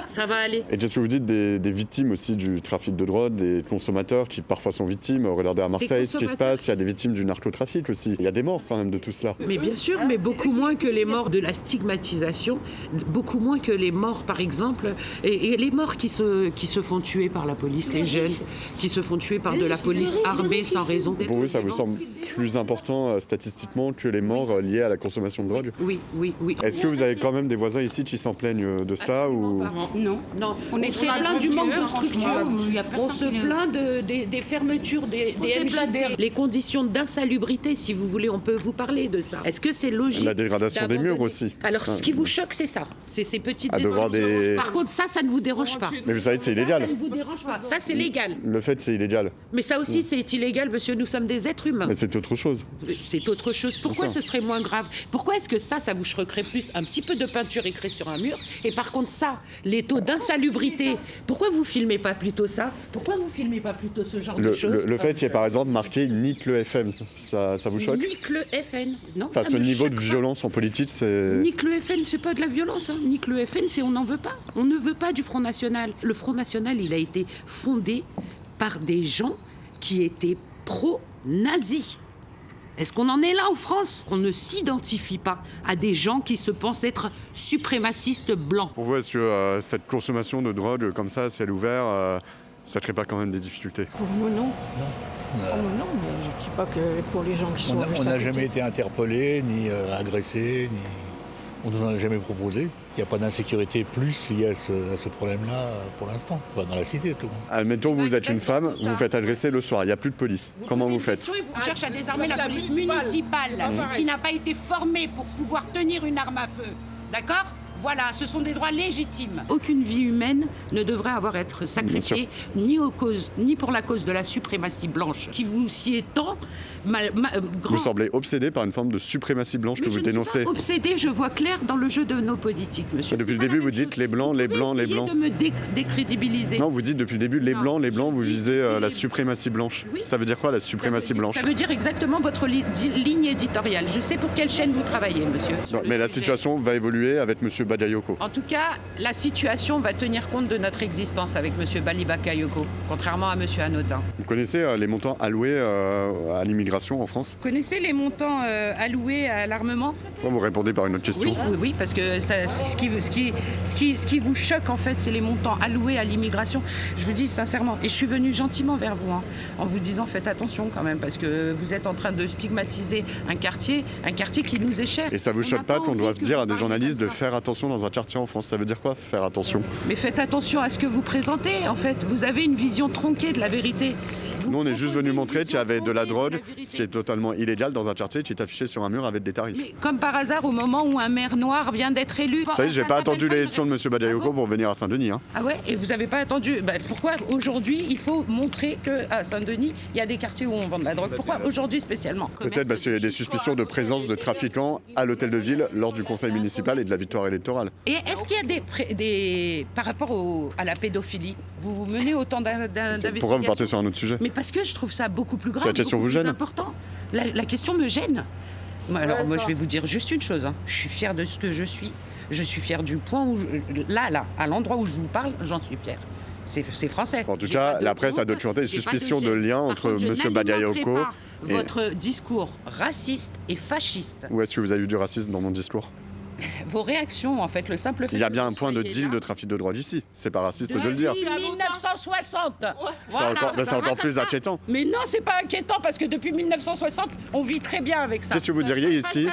Ça va aller. Et qu'est-ce que vous dites des victimes aussi du trafic de drogue, des consommateurs qui parfois sont victimes? Regardez à Marseille ce qui se passe, il y a des victimes du narcotrafic aussi. Il y a des morts quand même de tout cela. Mais bien sûr, mais beaucoup moins que les morts de la stigmatisation stigmatisation, beaucoup moins que les morts, par exemple, et les morts qui se font tuer par la police, les jeunes qui se font tuer par de la police armée sans raison. Pour vous, ça vous semble plus important statistiquement que les morts liées à la consommation de drogue? Oui. Est-ce que vous avez quand même des voisins ici qui s'en plaignent de cela ou... Non. On se plaint du manque de structure, on se plaint des fermetures des MJC, les conditions d'insalubrité, si vous voulez, on peut vous parler de ça. Est-ce que c'est logique? La dégradation des murs aussi. Alors, ce qui vous choque, c'est ça. C'est ces petites des... Par contre, ça ne vous dérange pas. Mais vous savez que c'est illégal. Ça ne vous dérange pas. Ça, c'est légal. Le fait, c'est illégal. Mais ça aussi, c'est illégal, monsieur. Nous sommes des êtres humains. Mais c'est autre chose. C'est autre chose. Pourquoi ce serait moins grave? Pourquoi est-ce que ça vous choquerait plus? Un petit peu de peinture écrite sur un mur. Et par contre, ça, les taux d'insalubrité. Pourquoi vous filmez pas plutôt ça? Pourquoi vous filmez pas plutôt ce genre de choses? Le fait qu'il y ait par exemple marqué nique le FN, ça vous choque? Nique le FN. Non, enfin, ça ce me niveau choque de pas. violence en politique, c'est... Nique le FN, c'est pas de la violence. Hein. Nique le FN, c'est on n'en veut pas. On ne veut pas du Front National. Le Front National, il a été fondé par des gens qui étaient pro-nazis. Est-ce qu'on en est là en France? On ne s'identifie pas à des gens qui se pensent être suprémacistes blancs. Pour vous, est-ce que cette consommation de drogue comme ça, à ciel ouvert, ça ne crée pas quand même des difficultés? Pour nous, non. Non, mais je ne dis pas que pour les gens qui sont... On n'a jamais été interpellés, ni agressés, ni... On ne nous en a jamais proposé. Il n'y a pas d'insécurité plus liée à ce problème-là pour l'instant. Enfin, dans la cité, tout. Admettons, vous êtes une femme, vous vous faites agresser le soir, il n'y a plus de police. Comment vous faites? On cherche à désarmer la police municipale qui n'a pas été formée pour pouvoir tenir une arme à feu. D'accord? Voilà, ce sont des droits légitimes. Aucune vie humaine ne devrait avoir à être sacrifiée ni pour la cause de la suprématie blanche qui vous s'y est tant grand. Vous semblez obsédé par une forme de suprématie blanche que vous dénoncez. Je ne suis pas obsédé, je vois clair dans le jeu de nos politiques, monsieur. Depuis le début, vous dites les blancs, les blancs, les blancs. Vous essayez de me décrédibiliser. Non, vous dites depuis le début les blancs, vous visez la suprématie blanche. Oui. Ça veut dire quoi, la suprématie blanche? Ça veut dire exactement votre ligne éditoriale. Je sais pour quelle chaîne vous travaillez, monsieur. Non, mais la situation va évoluer avec monsieur Bakayoko. En tout cas, la situation va tenir compte de notre existence avec M. Bali Bakayoko, contrairement à M. Hanotin. Vous connaissez les montants alloués à l'immigration en France? Vous connaissez les montants alloués à l'armement? Pourquoi vous répondez par une autre question? Oui, parce que ce qui vous choque, en fait, c'est les montants alloués à l'immigration. Je vous dis sincèrement, et je suis venue gentiment vers vous, en vous disant faites attention quand même, parce que vous êtes en train de stigmatiser un quartier qui nous est cher. Et ça vous choque pas qu'on doive dire à des journalistes de faire attention dans un quartier en France? Ça veut dire quoi, faire attention? Mais faites attention à ce que vous présentez, en fait. Vous avez une vision tronquée de la vérité. Nous, on est juste venu montrer qu'il y avait de la drogue, ce qui est totalement illégal dans un quartier qui est affiché sur un mur avec des tarifs. Mais comme par hasard, au moment où un maire noir vient d'être élu... Vous savez, j'ai pas attendu l'élection de M. Bakayoko pour venir à Saint-Denis. Hein. Ah ouais? Et vous avez pas attendu... pourquoi aujourd'hui, il faut montrer qu'à Saint-Denis, il y a des quartiers où on vend de la drogue? Pourquoi aujourd'hui spécialement? Peut-être parce qu'il y a des suspicions de présence de trafiquants à l'hôtel de ville lors du conseil municipal et de la victoire électorale. Et est-ce qu'il y a des par rapport à la pédophilie, vous menez autant d'investigations? Pourquoi vous partez sur un autre sujet? Mais parce que je trouve ça beaucoup plus grave, la question beaucoup vous plus gêne? important. La question me gêne. Alors moi, je vais vous dire juste une chose. Je suis fière de ce que je suis. Je suis fière du point où... Là, à l'endroit où je vous parle, j'en suis fière. C'est français. En tout cas, la presse a documenté des suspicions de lien entre M. Bakayoko et... votre discours raciste et fasciste. Où est-ce que vous avez eu du racisme dans mon discours? Vos réactions, en fait, le simple fait... Il y a bien un point de deal de trafic de drogue ici. C'est pas raciste de le dire. Depuis 1960. C'est encore plus inquiétant. Mais non, c'est pas inquiétant parce que depuis 1960, on vit très bien avec ça. Qu'est-ce que vous diriez ici?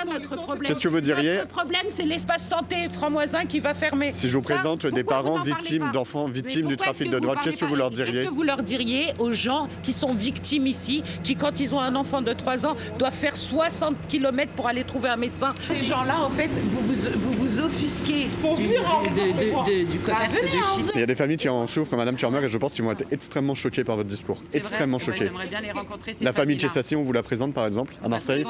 Qu'est-ce que vous diriez? Notre problème, c'est l'espace santé franc-moisin qui va fermer. Si je vous présente des parents victimes d'enfants victimes du trafic de drogue, qu'est-ce que vous leur diriez? Qu'est-ce que vous leur diriez aux gens qui sont victimes ici, qui quand ils ont un enfant de 3 ans, doivent faire 60 km pour aller trouver un médecin? Ces gens-là, en fait, vous vous offusquez du commerce de Chine. Il y a des familles qui en souffrent, Madame Turmer, et je pense qu'ils vont être extrêmement choqués par votre discours. Extrêmement choqués. J'aimerais bien les rencontrer. La famille Chessassi, on vous la présente par exemple à Marseille?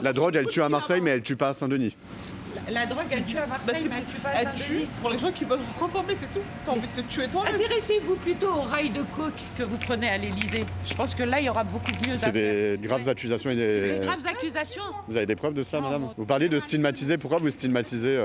La drogue, elle tue à Marseille, mais elle tue pas à Saint-Denis. La drogue, elle tue à Marseille, mais elle tue pas à Saint-Denis. Elle tue pour les gens qui veulent ressembler, c'est tout. T'as envie de te tuer toi-même. Intéressez-vous plutôt au rail de coke que vous prenez à l'Élysée. Je pense que là, il y aura beaucoup mieux à faire. C'est des graves accusations. C'est des graves accusations. Vous avez des preuves de cela, madame? Vous parlez de stigmatiser. Pourquoi vous stigmatisez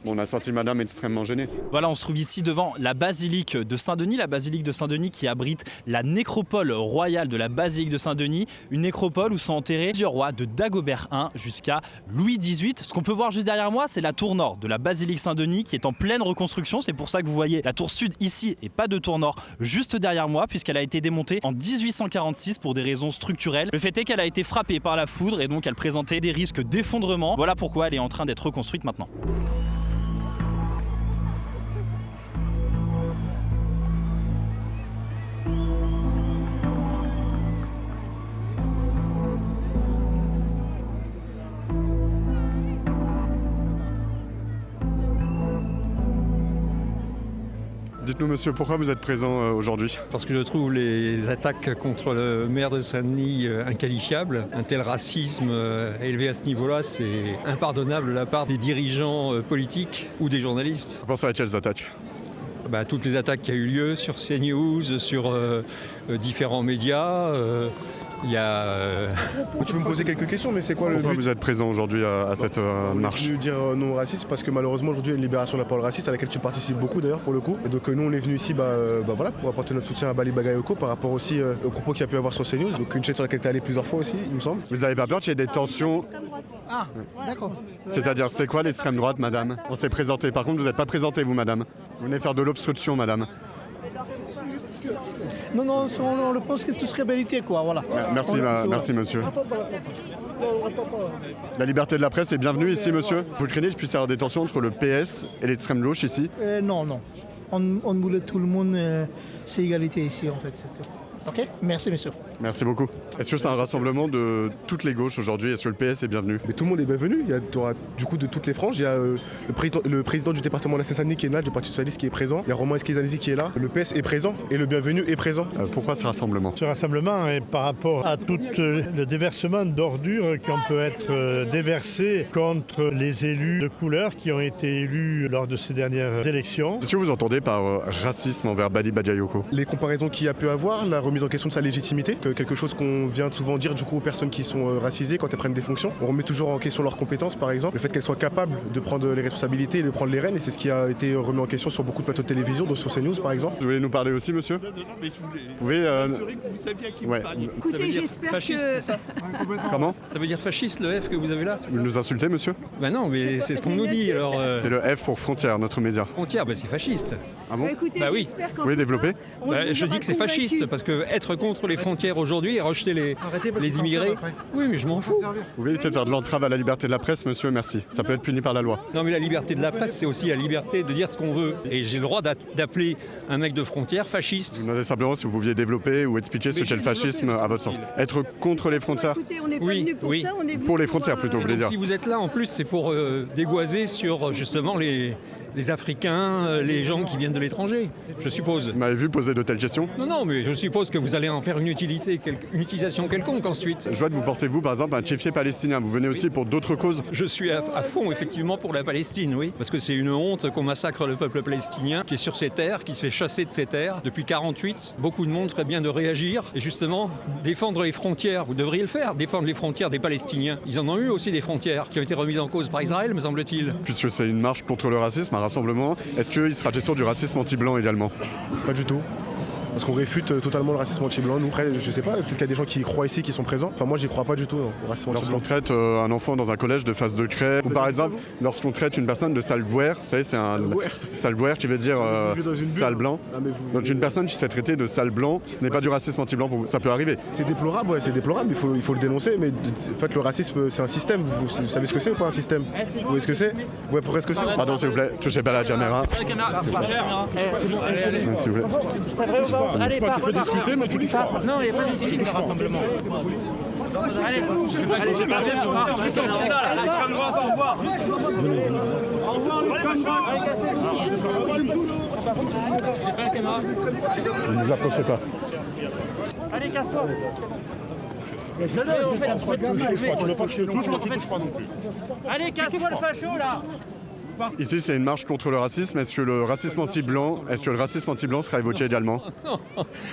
On a senti madame extrêmement gênée. Voilà, on se trouve ici devant la basilique de Saint-Denis, qui abrite la nécropole royale de la basilique de Saint-Denis, une nécropole où sont enterrés plusieurs rois de Dagobert I jusqu'à Louis XVIII. Ce qu'on peut voir juste derrière moi, c'est la tour nord de la basilique Saint-Denis qui est en pleine reconstruction. C'est pour ça que vous voyez la tour sud ici et pas de tour nord juste derrière moi, puisqu'elle a été démontée en 1846 pour des raisons structurelles. Le fait est qu'elle a été frappée par la foudre et donc elle présentait des risques d'effondrement. Voilà pourquoi elle est en train d'être reconstruite maintenant. Dites-nous monsieur, pourquoi vous êtes présent aujourd'hui? Parce que je trouve les attaques contre le maire de Saint-Denis inqualifiables. Un tel racisme élevé à ce niveau-là, c'est impardonnable de la part des dirigeants politiques ou des journalistes. Vous pensez à quelles attaques? Toutes les attaques qui ont eu lieu sur CNews, sur différents médias. Tu peux me poser quelques questions, mais c'est quoi le but? Pourquoi vous êtes présent aujourd'hui à cette marche? On est venu dire non au racisme parce que malheureusement aujourd'hui il y a une libération de la parole raciste à laquelle tu participes beaucoup d'ailleurs pour le coup. Et donc nous on est venu ici voilà, pour apporter notre soutien à Bali Bagayoko par rapport aussi aux propos qu'il y a pu avoir sur CNews. Donc une chaîne sur laquelle tu es allé plusieurs fois aussi, il me semble. Vous n'avez pas peur qu'il y ait des tensions? Ah, d'accord. C'est-à-dire, c'est quoi l'extrême droite, madame? On s'est présenté. Par contre, vous n'êtes pas présenté, vous, madame. Vous venez faire de l'obstruction, madame. Non, on le pense que tout serait égalité, quoi, voilà. Merci, monsieur. La liberté de la presse est bienvenue ici, monsieur. Vous craignez qu'il puisse y avoir des tensions entre le PS et l'extrême gauche ici? Non. On voulait tout le monde, c'est égalité ici, en fait. Ok, merci monsieur. Merci beaucoup. Est-ce que c'est un rassemblement de toutes les gauches aujourd'hui? Est-ce que le PS est bienvenu? Mais tout le monde est bienvenu. Il y aura du coup de toutes les franges. Il y a le président du département de la Seine-Saint-Denis qui est là, du Parti Socialiste qui est présent. Il y a Romain Esquizalizi qui est là. Le PS est présent et le bienvenu est présent. Pourquoi ce rassemblement? Ce rassemblement est par rapport à tout le déversement d'ordures qui peut être déversé contre les élus de couleur qui ont été élus lors de ces dernières élections. Qu'est-ce que vous entendez par racisme envers Bali Bagayoko? Les comparaisons qu'il y a pu avoir, la remise en question de sa légitimité, quelque chose qu'on vient souvent dire du coup aux personnes qui sont racisées quand elles prennent des fonctions. On remet toujours en question leurs compétences par exemple, le fait qu'elles soient capables de prendre les responsabilités et de prendre les rênes, et c'est ce qui a été remis en question sur beaucoup de plateaux de télévision, dont sur CNews par exemple. Vous voulez nous parler aussi, monsieur? Non, mais vous pouvez m'assurer que vous saviez à qui vous parliez. Écoutez, j'espère fasciste, c'est ça? Comment? Ça veut dire fasciste le F que vous avez là? Vous nous insultez, monsieur? Non, mais c'est ce qu'on nous dit alors. C'est le F pour Frontières, notre média. Frontières, c'est fasciste. Ah bon? Écoutez, oui. Vous pouvez développer? Je dis que c'est fasciste parce que être contre les frontières aujourd'hui et rejeter les immigrés. Oui, mais je m'en fous. Vous pouvez peut-être faire de l'entrave à la liberté de la presse, monsieur, merci. Ça peut être puni par la loi. Non, mais la liberté de la presse, c'est aussi la liberté de dire ce qu'on veut. Et j'ai le droit d'appeler un mec de frontière fasciste. Je vous demandais simplement si vous pouviez développer ou expliquer ce qu'est le fascisme à votre sens. Être contre les frontières? Oui. Pour les frontières plutôt, vous voulez dire? Si vous êtes là, en plus, c'est pour dégoiser sur justement les Africains, les gens qui viennent de l'étranger, je suppose. Vous m'avez vu poser de telles questions? Non, mais je suppose que vous allez en faire une utilisation quelconque ensuite. Je vois que vous portez-vous, par exemple, un tchéfier palestinien. Vous venez aussi pour d'autres causes? Je suis à fond, effectivement, pour la Palestine, oui. Parce que c'est une honte qu'on massacre le peuple palestinien qui est sur ses terres, qui se fait chasser de ses terres depuis 48. Beaucoup de monde ferait bien de réagir et justement défendre les frontières. Vous devriez le faire, défendre les frontières des Palestiniens. Ils en ont eu aussi des frontières qui ont été remises en cause par Israël, me semble-t-il. Puisque c'est une marche contre le racisme, rassemblement, est-ce qu'il sera question du racisme anti-blanc également? Pas du tout. Parce qu'on réfute totalement le racisme anti-blanc. Nous, après, je sais pas, peut-être qu'il y a des gens qui y croient ici, qui sont présents. Enfin, moi, j'y crois pas du tout, au racisme anti-blanc. Lorsqu'on traite un enfant dans un collège de face de craie, ou par exemple, lorsqu'on traite une personne de sale bouère, vous savez, c'est un sale bouère qui veut dire sale blanc. Donc une personne qui se fait traiter de sale blanc, ce n'est pas du racisme anti-blanc pour vous. Ça peut arriver. C'est déplorable, ouais, c'est déplorable, il faut le dénoncer. Mais en fait, le racisme, c'est un système. Vous savez ce que c'est ou pas un système? Vous voyez ce que c'est? Vous voyez pourquoi ce que c'est? Pardon, s'il vous plaît, touchez pas la caméra. S'il vous plaît. Allez, discuter, mais tu dis pas. Non, il n'y a pas de discuter le rassemblement. Allez, j'ai pas bien. L'extrême droite, au revoir. Au revoir, l'extrême droite. Ne nous approchez pas. Allez, casse-toi. Allez, casse-toi le facho, là. Ici, c'est une marche contre le racisme. Est-ce que le racisme anti-blanc sera évoqué également? Non,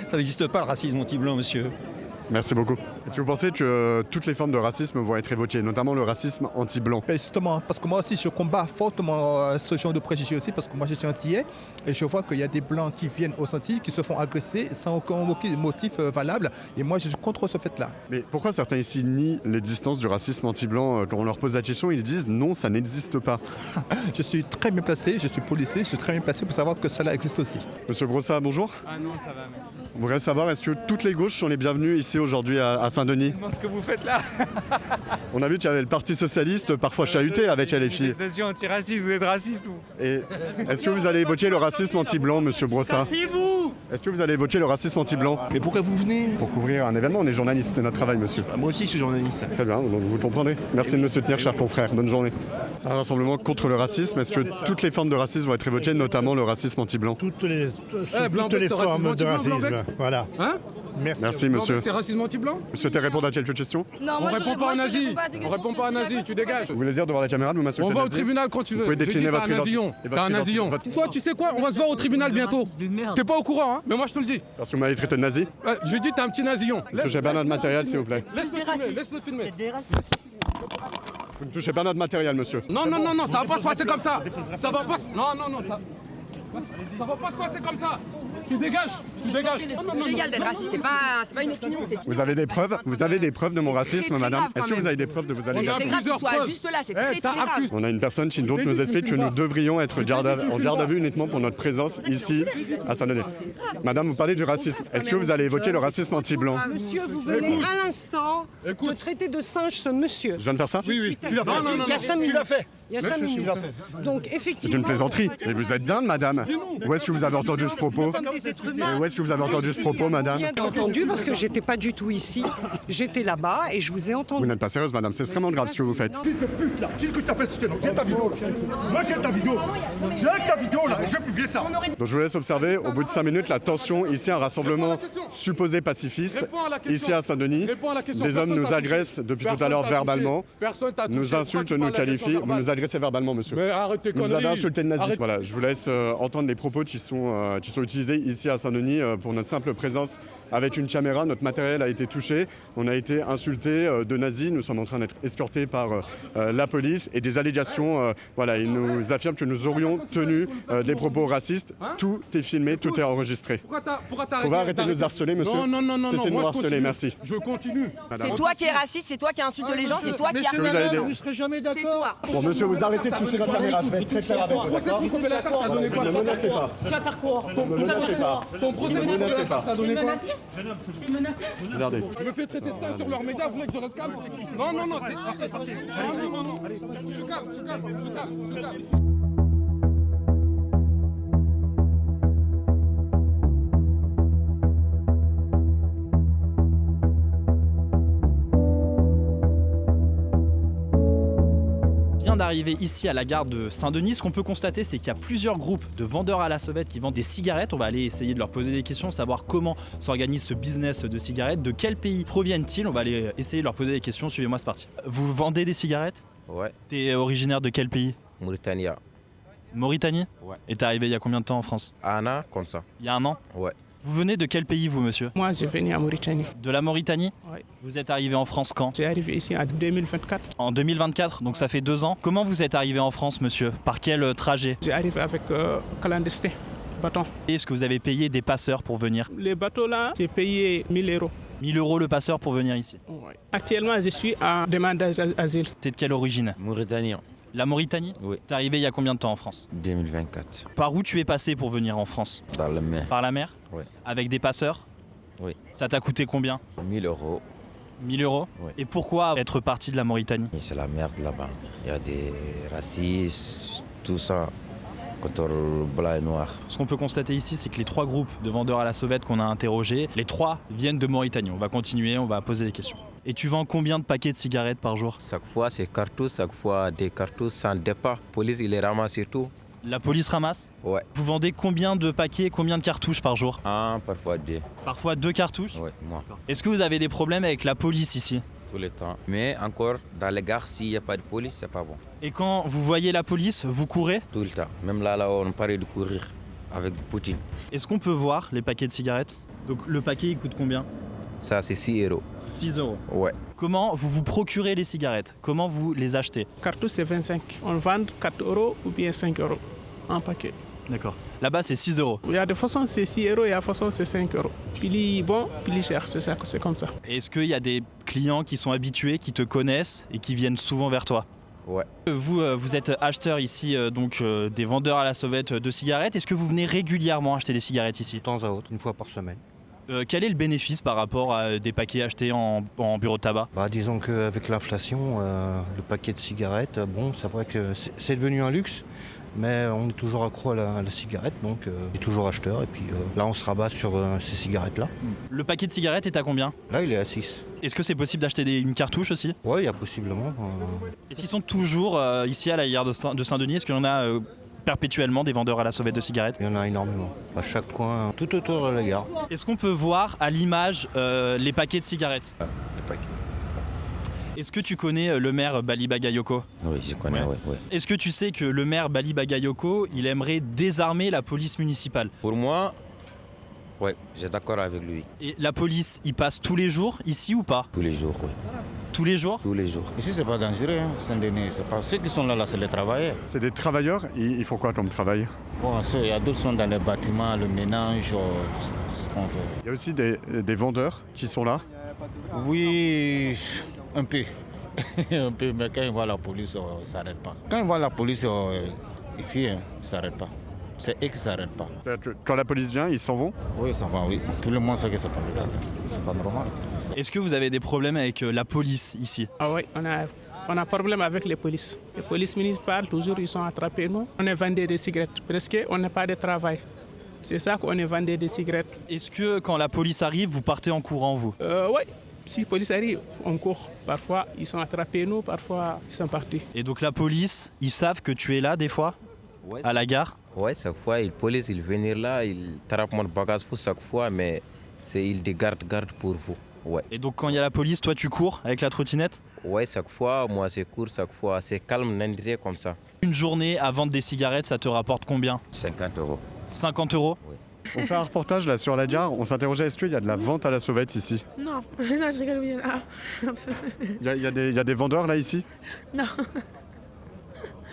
ça n'existe pas le racisme anti-blanc, monsieur. Merci beaucoup. Est-ce que vous pensez que toutes les formes de racisme vont être évoquées, notamment le racisme anti-blanc? Justement, parce que moi aussi je combats fortement ce genre de préjugés aussi, parce que moi je suis antillais et je vois qu'il y a des blancs qui viennent aux Antilles, qui se font agresser sans aucun motif valable, et moi je suis contre ce fait-là. Mais pourquoi certains ici nient l'existence du racisme anti-blanc? Quand on leur pose la question, ils disent non, ça n'existe pas. Je suis très bien placé, je suis policier, je suis très bien placé pour savoir que cela existe aussi. Monsieur Brossat, bonjour. Ah non, ça va, merci. On voudrait savoir, est-ce que toutes les gauches sont les bienvenues ici aujourd'hui à Saint-Denis? Comment est-ce que vous faites là? On a vu qu'il y avait le Parti Socialiste, parfois chahuté avec LFI. Manifestation antiraciste, vous êtes raciste ou? Et est-ce que vous allez évoquer le racisme anti-blanc, monsieur Brossat? Cassez-vous! Est-ce que vous allez évoquer le racisme anti-blanc? Mais pourquoi vous venez? Pour couvrir un événement, on est journaliste, c'est notre travail, monsieur. Moi aussi je suis journaliste. Très bien, donc vous comprendrez. Merci de me soutenir, cher confrère. Bonne journée. C'est un rassemblement contre le racisme. Est-ce que toutes les formes de racisme vont être évoquées, notamment le racisme anti-blanc? Toutes les c'est formes racisme de anti-blanc, racisme. Voilà. Hein? Merci, monsieur. C'est racisme anti-blanc? Vous souhaitez répondre à quelques questions? Non, on répond pas en Asie. On répond pas en Asie, tu dégages. Vous voulez dire devant la caméra de vous m'insulter? On va au tribunal quand tu veux. Vous pouvez décliner votre identité. T'as un asillon. Toi, tu sais quoi? On va se voir au tribunal bientôt. T'es pas au courant, hein? Mais moi, je te le dis. Parce que vous m'avez traité de nazi? Je dis, t'es un petit nasillon. Ne touchez pas notre matériel, s'il vous plaît. Laisse-le filmer. Vous ne touchez pas notre matériel, monsieur. Non, ça va pas se passer comme ça. Ça va pas. Non, ça va pas se passer comme ça. Tu dégages. C'est illégal d'être raciste, c'est pas une opinion. Vous avez des preuves? Vous avez des preuves de mon racisme, madame? Est-ce que vous avez des preuves de vos allégations? C'est grave qu'il soit juste là, c'est très grave. On a une personne qui donc nous explique que nous devrions être en garde à vue uniquement pour notre présence ici à Saint-Denis. Madame, vous parlez du racisme. Est-ce que vous allez évoquer le racisme anti-blanc? Monsieur, vous venez à l'instant de traiter de singe ce monsieur. Je viens de faire ça? Oui, tu l'as fait. Il y a 5 minutes. Tu l'as fait. Il y a 5 minutes. Donc effectivement. C'est une plaisanterie. Mais vous êtes dingue, madame. Où est-ce que vous avez entendu ce propos? Et où est-ce que vous avez entendu ce propos, madame? J'ai entendu parce que j'étais pas du tout ici. J'étais là-bas et je vous ai entendu. Vous n'êtes pas sérieuse, madame. C'est extrêmement grave ce que vous faites. Fils de pute là, qu'est-ce que tu appelles ce que j'ai ta vidéo? Moi j'ai ta vidéo. J'ai ta vidéo là, je vais publier ça. Donc je vous laisse observer, au bout de 5 minutes, la tension. Ici, un rassemblement supposé pacifiste. Ici à Saint-Denis, des hommes nous agressent depuis tout à l'heure verbalement. Nous insultent, nous qualifient. Vous nous agressez verbalement, monsieur. Mais arrête tes Vous conneries. avez insulté le nazi. Voilà, je vous laisse entendre les propos qui sont utilisés ici à Saint-Denis pour notre simple présence avec une caméra. Notre matériel a été touché. On a été insulté de nazis. Nous sommes en train d'être escortés par la police et des allégations. Voilà, ils nous affirment que nous aurions tenu des propos racistes. Tout est filmé, tout est enregistré. Pourquoi t'arrêter? On va arrêter de nous harceler, monsieur. Non. Cessez de nous Moi, harceler, merci. Je continue. C'est toi qui es raciste, c'est toi qui insulte les gens, c'est toi qui Monsieur, vous ne serez jamais d'accord. Bon, monsieur, vous arrêtez de toucher la caméra. Je vais être très clair avec vous, d'accord? Ne me menacez pas. Tu vas faire quoi? Ne me menacez pas. Ton procès Ne me menacez pas. Tu es menacé? Regardez. Je me fais traiter de ça sur leurs médias, vous voulez que je reste calme? Non, c'est... Non. Je suis calme. Vient d'arriver ici à la gare de Saint-Denis. Ce qu'on peut constater, c'est qu'il y a plusieurs groupes de vendeurs à la sauvette qui vendent des cigarettes. On va aller essayer de leur poser des questions, savoir comment s'organise ce business de cigarettes, de quel pays proviennent-ils. On va aller essayer de leur poser des questions. Suivez-moi, c'est parti. Vous vendez des cigarettes? Ouais. T'es originaire de quel pays? Mauritanie. Mauritanie? Ouais. Et t'es arrivé il y a combien de temps en France? Un an, comme ça. Il y a un an? Ouais. Vous venez de quel pays, vous, monsieur? Moi, je venais à Mauritanie. De la Mauritanie? Oui. Vous êtes arrivé en France quand? J'ai arrivé ici en 2024. En 2024, donc ça fait 2 ans. Comment vous êtes arrivé en France, monsieur? Par quel trajet? J'ai arrivé avec clandestin, bâton. Est-ce que vous avez payé des passeurs pour venir? Les bateaux là, j'ai payé 1000 euros. 1000 euros le passeur pour venir ici? Oui. Actuellement, je suis en demande d'asile. T'es de quelle origine? Mauritanien. La Mauritanie? Oui. T'es arrivé il y a combien de temps en France? 2024. Par où tu es passé pour venir en France? Dans la mer. Par la mer? Oui. Avec des passeurs? Oui. Ça t'a coûté combien? 1000 euros. 1000 euros? Oui. Et pourquoi être parti de la Mauritanie? C'est la merde là-bas. Il y a des racistes, tout ça, contre blanc et noir. Ce qu'on peut constater ici, c'est que les 3 groupes de vendeurs à la sauvette qu'on a interrogés, les 3 viennent de Mauritanie. On va continuer, on va poser des questions. Et tu vends combien de paquets de cigarettes par jour? Chaque fois, c'est cartouches, chaque fois des cartouches sans départ. La police, il les ramasse et tout. La police ramasse? Ouais. Vous vendez combien de paquets, combien de cartouches par jour? Un, parfois 2. Parfois 2 cartouches? Oui, moi. Est-ce que vous avez des problèmes avec la police ici? Tout le temps. Mais encore, dans les gares, s'il n'y a pas de police, c'est pas bon. Et quand vous voyez la police, vous courez? Tout le temps. Même là, on paraît de courir avec Poutine. Est-ce qu'on peut voir les paquets de cigarettes? Donc le paquet, il coûte combien? Ça, c'est 6 €. 6 €. Ouais. Comment vous vous procurez les cigarettes? Comment vous les achetez? Cartouche, c'est 25. On vend 4 € ou bien 5 € en paquet. D'accord. Là-bas, c'est 6 €. Il y a des façons, c'est 6 € et il y a des façons, c'est 5 €. Pili bon, pili cher, c'est comme ça. Est-ce qu'il y a des clients qui sont habitués, qui te connaissent et qui viennent souvent vers toi? Ouais. Vous êtes acheteur ici, des vendeurs à la sauvette de cigarettes. Est-ce que vous venez régulièrement acheter des cigarettes ici? De temps à autre, une fois par semaine. Quel est le bénéfice par rapport à des paquets achetés en bureau de tabac? Disons qu'avec l'inflation, le paquet de cigarettes, c'est vrai que c'est devenu un luxe, mais on est toujours accro à la cigarette, donc on est toujours acheteur. Et puis là, on se rabat sur ces cigarettes-là. Le paquet de cigarettes est à combien? Là, il est à 6. Est-ce que c'est possible d'acheter une cartouche aussi? Oui, il y a possiblement. Est-ce qu'ils sont toujours ici à la gare de Saint-Denis? Est-ce qu'il y en a perpétuellement des vendeurs à la sauvette de cigarettes? Il y en a énormément, à chaque coin, tout autour de la gare. Est-ce qu'on peut voir à l'image les paquets de cigarettes? Est-ce que tu connais le maire Bali Bagayoko? Oui, je connais, oui. Est-ce que tu sais que le maire Bali Bagayoko, il aimerait désarmer la police municipale? Pour moi, oui, j'ai d'accord avec lui. Et la police, il passe tous les jours ici ou pas? Tous les jours, oui. Tous les jours? Tous les jours. Ici, c'est pas dangereux, Saint-Denis. C'est pas ceux qui sont là, c'est les travailleurs. C'est des travailleurs, ils font quoi comme travail? Bon, il y a d'autres qui sont dans les bâtiments, le ménage, tout ça, c'est ce qu'on fait. Il y a aussi des vendeurs qui sont là? Oui, un peu. Un peu, mais quand ils voient la police, ils ne s'arrêtent pas. Quand ils voient la police, ils fuient, ils ne s'arrêtent pas. C'est eux qui ne s'arrêtent pas. Quand la police vient, ils s'en vont? Oui, ils s'en vont, oui. Tout le monde sait que c'est pas légal. C'est pas normal. Est-ce que vous avez des problèmes avec la police ici? Ah oui, on a problème avec les polices. Les polices municipales, toujours, ils sont attrapés, nous. On est vendeur de cigarettes. Presque, on n'a pas de travail. C'est ça qu'on est vendeur de cigarettes. Est-ce que quand la police arrive, vous partez en courant, vous? Oui. Si la police arrive, on court. Parfois, ils sont attrapés, nous. Parfois, ils sont partis. Et donc la police, ils savent que tu es là, des fois? Ouais. À la gare? Oui, chaque fois, la police, ils viennent là, ils trappent mon bagage chaque fois, mais ils te gardent pour vous. Ouais. Et donc quand il y a la police, toi tu cours avec la trottinette? Oui, chaque fois, moi je cours, chaque fois, c'est calme, n'indré comme ça. Une journée à vendre des cigarettes, ça te rapporte combien? 50 €. 50 €? Oui. On fait un reportage là sur la gare, on s'interrogeait, est-ce qu'il y a de la vente à la sauvette ici? Non, non, je rigole bien. Il y a des vendeurs là ici? Non.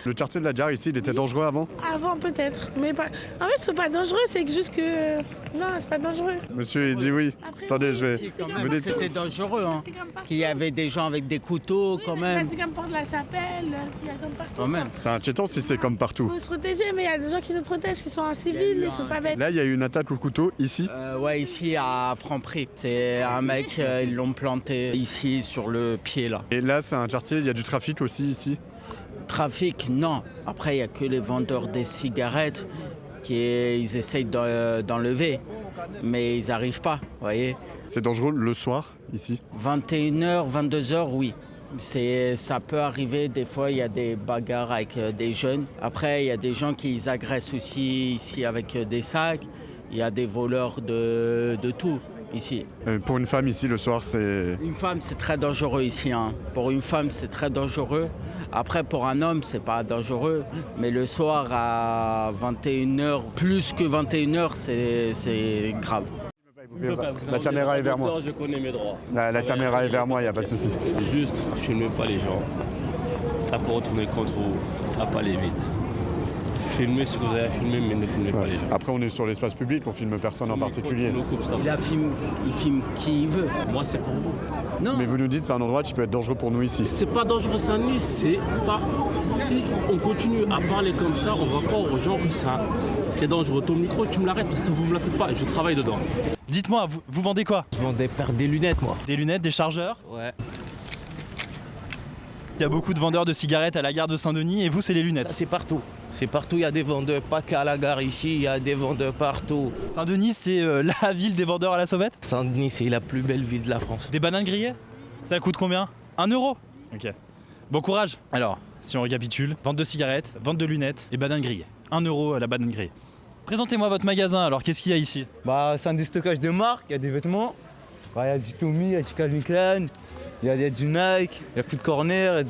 Le quartier de la gare ici, il était dangereux avant? Avant peut-être, mais pas. En fait, c'est pas dangereux, c'est juste que. Non, c'est pas dangereux. Monsieur, il dit oui. Après, attendez, oui, je vais. C'était dangereux, hein. Qu'il y avait des gens avec des couteaux quand même. C'est comme Porte de la Chapelle, il y a comme partout. Quand même. C'est inquiétant si c'est comme partout. Il faut se protéger, mais il y a des gens qui nous protègent, qui sont en civil, ils sont pas bêtes. Là, il y a eu une attaque au couteau ici? Ouais, ici à Franprix. C'est un mec, ils l'ont planté ici sur le pied là. Et là, c'est un quartier, il y a du trafic aussi ici? Trafic, non. Après, il n'y a que les vendeurs des cigarettes qui ils essayent d'enlever, mais ils n'arrivent pas, vous voyez. C'est dangereux le soir, ici? 21h, 22h, oui. Ça peut arriver, des fois, il y a des bagarres avec des jeunes. Après, il y a des gens qui agressent aussi ici avec des sacs. Il y a des voleurs de tout. Ici. Pour une femme ici le soir c'est... Une femme c'est très dangereux ici. Hein. Pour une femme c'est très dangereux. Après pour un homme c'est pas dangereux. Mais le soir à 21h, plus que 21h c'est grave. La caméra est vers moi. Je connais mes droits. La caméra est vers moi, il n'y a pas de souci. Juste, filmez pas les gens. Ça peut retourner contre vous. Ça va pas aller vite. Filmez ce que vous avez filmé, mais ne filmez pas les gens. Après, on est sur l'espace public, on filme personne en particulier. Il filme qui il veut. Moi, c'est pour vous. Non. Mais vous nous dites que c'est un endroit qui peut être dangereux pour nous ici. C'est pas dangereux, Saint-Denis, c'est pas... Si on continue à parler comme ça, on va croire aux gens que ça... C'est dangereux. Ton micro, tu me l'arrêtes parce que vous me la faites pas. Je travaille dedans. Dites-moi, vous vendez quoi? Je vends des lunettes, moi. Des lunettes, des chargeurs? Ouais. Il y a beaucoup de vendeurs de cigarettes à la gare de Saint-Denis et vous, c'est les lunettes? C'est partout. C'est partout, il y a des vendeurs, pas qu'à la gare ici, il y a des vendeurs partout. Saint-Denis, c'est la ville des vendeurs à la sauvette? Saint-Denis, c'est la plus belle ville de la France. Des bananes grillées? Ça coûte combien? 1 €? Ok. Bon courage. Alors, si on récapitule, vente de cigarettes, vente de lunettes et bananes grillées. 1 € la banane grillée. Présentez-moi votre magasin, alors qu'est-ce qu'il y a ici? C'est un déstockage de marques, il y a des vêtements. Il y a du Tommy, il y a du Calvin Klein, il y a du Nike, il y a Foot Corner,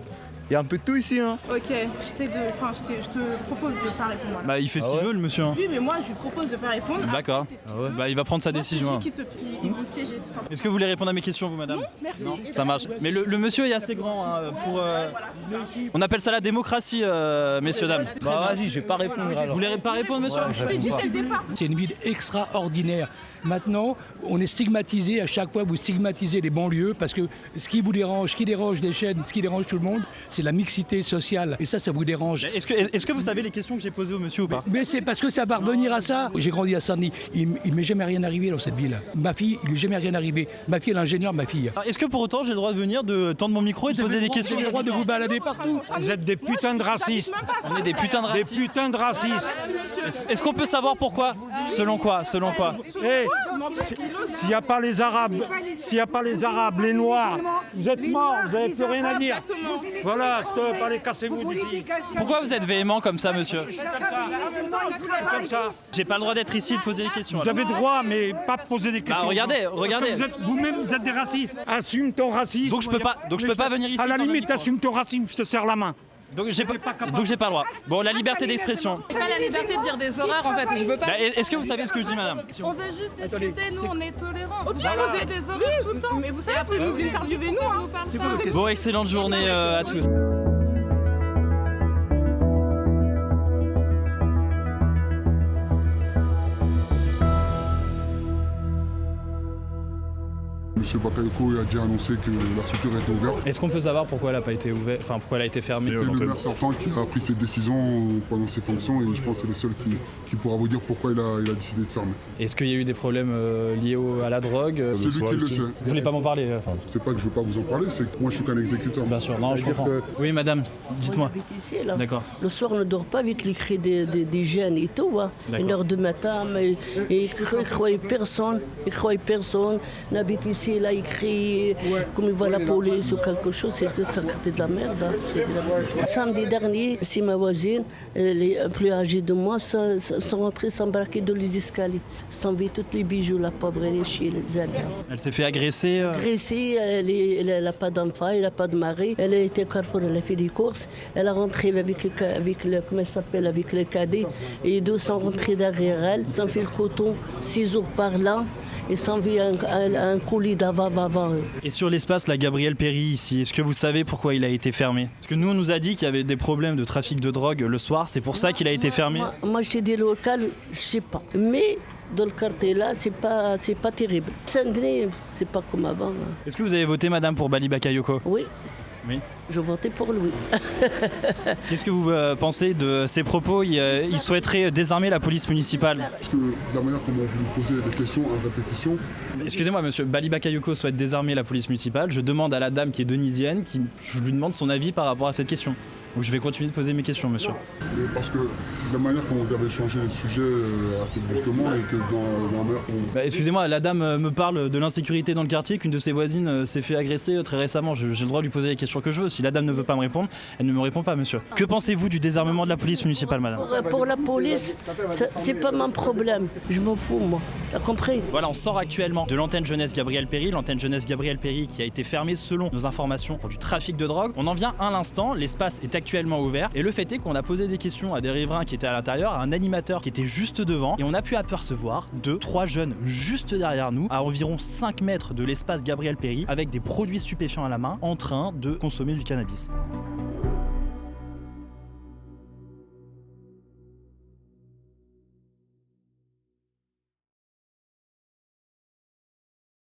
Il y a un peu de tout ici, hein. Ok, je te propose de pas répondre. Bah il fait ce qu'il veut le monsieur. Hein. Oui, mais moi je lui propose de pas répondre. D'accord. Bah il va prendre sa décision. Il veut piéger tout simplement. Est-ce que vous voulez répondre à mes questions vous madame? Non, merci. Non, ça marche. Mais le monsieur est assez grand hein, pour... On appelle ça la démocratie messieurs dames. Bah vas-y, je vais pas répondre alors. Vous voulez pas répondre monsieur? Je t'ai dit dès le départ. C'est une ville extraordinaire. Maintenant, on est stigmatisé, à chaque fois vous stigmatisez les banlieues parce que ce qui vous dérange, ce qui dérange les chaînes, ce qui dérange tout le monde, c'est la mixité sociale. Et ça vous dérange. Est-ce que vous savez les questions que j'ai posées au monsieur ou pas? Mais c'est parce que ça va revenir à ça. J'ai grandi à Saint-Denis, il m'est jamais rien arrivé dans cette ville. Ma fille, il lui est jamais rien arrivé. Ma fille est l'ingénieur, ma fille. Est-ce que pour autant j'ai le droit de venir, de tendre mon micro et de poser des questions? Vous avez le droit de vous balader partout. Vous êtes des putains de racistes. On est des putains de racistes. Des putains de racistes. Est-ce qu'on peut savoir pourquoi? Selon quoi? S'il n'y a pas les Arabes, les Noirs, vous êtes morts, vous n'avez plus rien à dire. Voilà, stop, allez, cassez-vous d'ici. Pourquoi vous êtes véhément comme ça, monsieur? Je suis comme ça. J'ai pas le droit d'être ici et de poser des questions. Vous avez droit, mais pas de poser des questions. Bah, regardez. Vous-même, vous êtes des racistes. Assume ton racisme. Donc je peux pas venir ici. À la limite, assume ton racisme, je te serre la main. Donc j'ai pas le droit. Bon, la liberté d'expression. C'est pas la liberté de dire des horreurs en fait, je veux pas. Bah, est-ce que vous savez ce que je dis madame? On veut juste discuter, nous on est tolérants. Au pire, vous des horreurs tout le temps. Mais vous savez, vous pouvez nous interviewer nous. Hein. Bon, excellente journée à tous. Monsieur Bakayoko a déjà annoncé que la structure était ouverte. Est-ce qu'on peut savoir pourquoi elle n'a pas été ouverte, enfin pourquoi elle a été fermée? C'était le maire sortant qui a pris cette décision pendant ses fonctions et je pense que c'est le seul qui pourra vous dire pourquoi il a décidé de fermer. Est-ce qu'il y a eu des problèmes liés à la drogue? C'est lui qui le sait. Vous voulez pas m'en parler? C'est pas que je veux pas vous en parler, c'est que moi je suis qu'un exécuteur. Bien sûr, non, je comprends. Oui madame, dites-moi. D'accord. Le soir on ne dort pas avec les cris des jeunes et tout. Hein. 1h du matin, mais ils ne croient personne. On habite ici, là, ils crient, comme ils voient la police ou quelque chose, c'est de la merde. Hein. Samedi dernier, si ma voisine, les plus âgées de moi, sont rentrées s'embarquer dans les escaliers, s'enlever tous les bijoux, la pauvre, elle est chez les ailes. Elle s'est fait agresser Agressée, elle n'a pas d'enfant, elle n'a pas de mari, elle a été au Carrefour, elle a fait des courses, elle a rentré avec le cadet, et deux sont rentrés derrière elle, ils ont fait le coton, 6 jours par là. Et s'envie un colis d'avant. Et sur l'espace, la Gabriel Péri ici, est-ce que vous savez pourquoi il a été fermé? Parce que nous, on nous a dit qu'il y avait des problèmes de trafic de drogue le soir, c'est pour ça qu'il a été fermé. Moi, je t'ai dit local, je sais pas. Mais dans le quartier là, c'est pas terrible. Saint-Denis, c'est pas comme avant. Est-ce que vous avez voté, madame, pour Bali Bakayoko? Oui. Oui. Je votais pour lui. Qu'est-ce que vous pensez de ces propos? Il souhaiterait désarmer la police municipale. Parce que de la manière comment vous lui posez des questions à répétition... Excusez-moi monsieur, Bali Bakayoko souhaite désarmer la police municipale. Je demande à la dame qui est denisienne, je lui demande son avis par rapport à cette question. Donc je vais continuer de poser mes questions monsieur. Parce que de la manière dont vous avez changé le sujet assez brusquement et que dans la manière dont... Excusez-moi, la dame me parle de l'insécurité dans le quartier, qu'une de ses voisines s'est fait agresser très récemment. J'ai le droit de lui poser les questions que je veux. Si la dame ne veut pas me répondre, elle ne me répond pas monsieur. Que pensez-vous du désarmement de la police municipale madame? Pour la police, c'est pas mon problème. Je m'en fous moi. T'as compris? Voilà, on sort actuellement de l'antenne jeunesse Gabriel Péri. L'antenne jeunesse Gabriel Péri qui a été fermée selon nos informations pour du trafic de drogue. On en vient à l'instant, l'espace est actuellement ouvert et le fait est qu'on a posé des questions à des riverains qui étaient à l'intérieur, à un animateur qui était juste devant et on a pu apercevoir 2-3 jeunes juste derrière nous à environ 5 mètres de l'espace Gabriel Péri avec des produits stupéfiants à la main en train de consommer du cannabis.